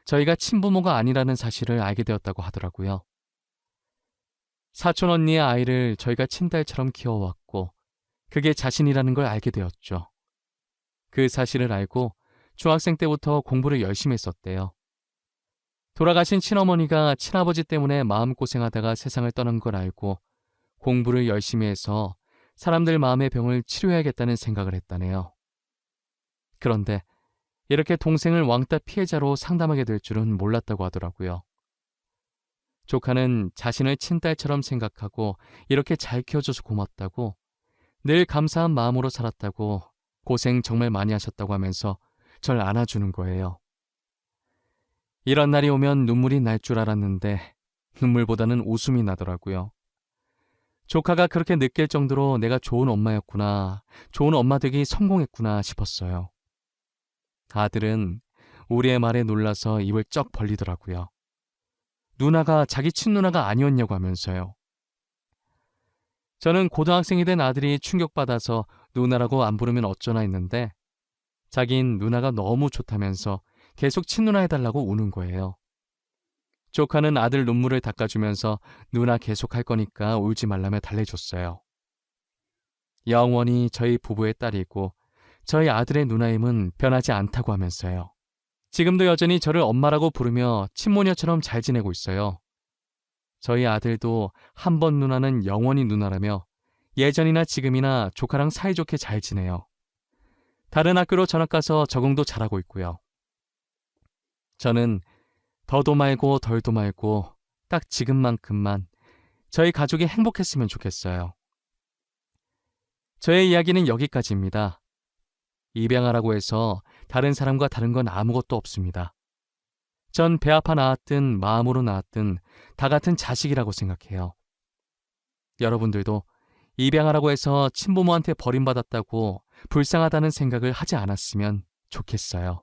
저희가 친부모가 아니라는 사실을 알게 되었다고 하더라고요. 사촌 언니의 아이를 저희가 친딸처럼 키워왔고 그게 자신이라는 걸 알게 되었죠. 그 사실을 알고 중학생 때부터 공부를 열심히 했었대요. 돌아가신 친어머니가 친아버지 때문에 마음고생하다가 세상을 떠난 걸 알고 공부를 열심히 해서 사람들 마음의 병을 치료해야겠다는 생각을 했다네요. 그런데 이렇게 동생을 왕따 피해자로 상담하게 될 줄은 몰랐다고 하더라고요. 조카는 자신을 친딸처럼 생각하고 이렇게 잘 키워줘서 고맙다고 늘 감사한 마음으로 살았다고 고생 정말 많이 하셨다고 하면서 절 안아주는 거예요. 이런 날이 오면 눈물이 날 줄 알았는데 눈물보다는 웃음이 나더라고요. 조카가 그렇게 느낄 정도로 내가 좋은 엄마였구나, 좋은 엄마 되기 성공했구나 싶었어요. 아들은 우리의 말에 놀라서 입을 쩍 벌리더라고요. 누나가 자기 친누나가 아니었냐고 하면서요. 저는 고등학생이 된 아들이 충격받아서 누나라고 안 부르면 어쩌나 했는데 자긴 누나가 너무 좋다면서 계속 친누나 해달라고 우는 거예요. 조카는 아들 눈물을 닦아주면서 누나 계속 할 거니까 울지 말라며 달래줬어요. 영원히 저희 부부의 딸이고 저희 아들의 누나임은 변하지 않다고 하면서요. 지금도 여전히 저를 엄마라고 부르며 친모녀처럼 잘 지내고 있어요. 저희 아들도 한 번 누나는 영원히 누나라며 예전이나 지금이나 조카랑 사이좋게 잘 지내요. 다른 학교로 전학 가서 적응도 잘하고 있고요. 저는 더도 말고 덜도 말고 딱 지금만큼만 저희 가족이 행복했으면 좋겠어요. 저의 이야기는 여기까지입니다. 입양하라고 해서 다른 사람과 다른 건 아무것도 없습니다. 전 배 아파 낳았든 마음으로 낳았든 다 같은 자식이라고 생각해요. 여러분들도 입양하라고 해서 친부모한테 버림받았다고 불쌍하다는 생각을 하지 않았으면 좋겠어요.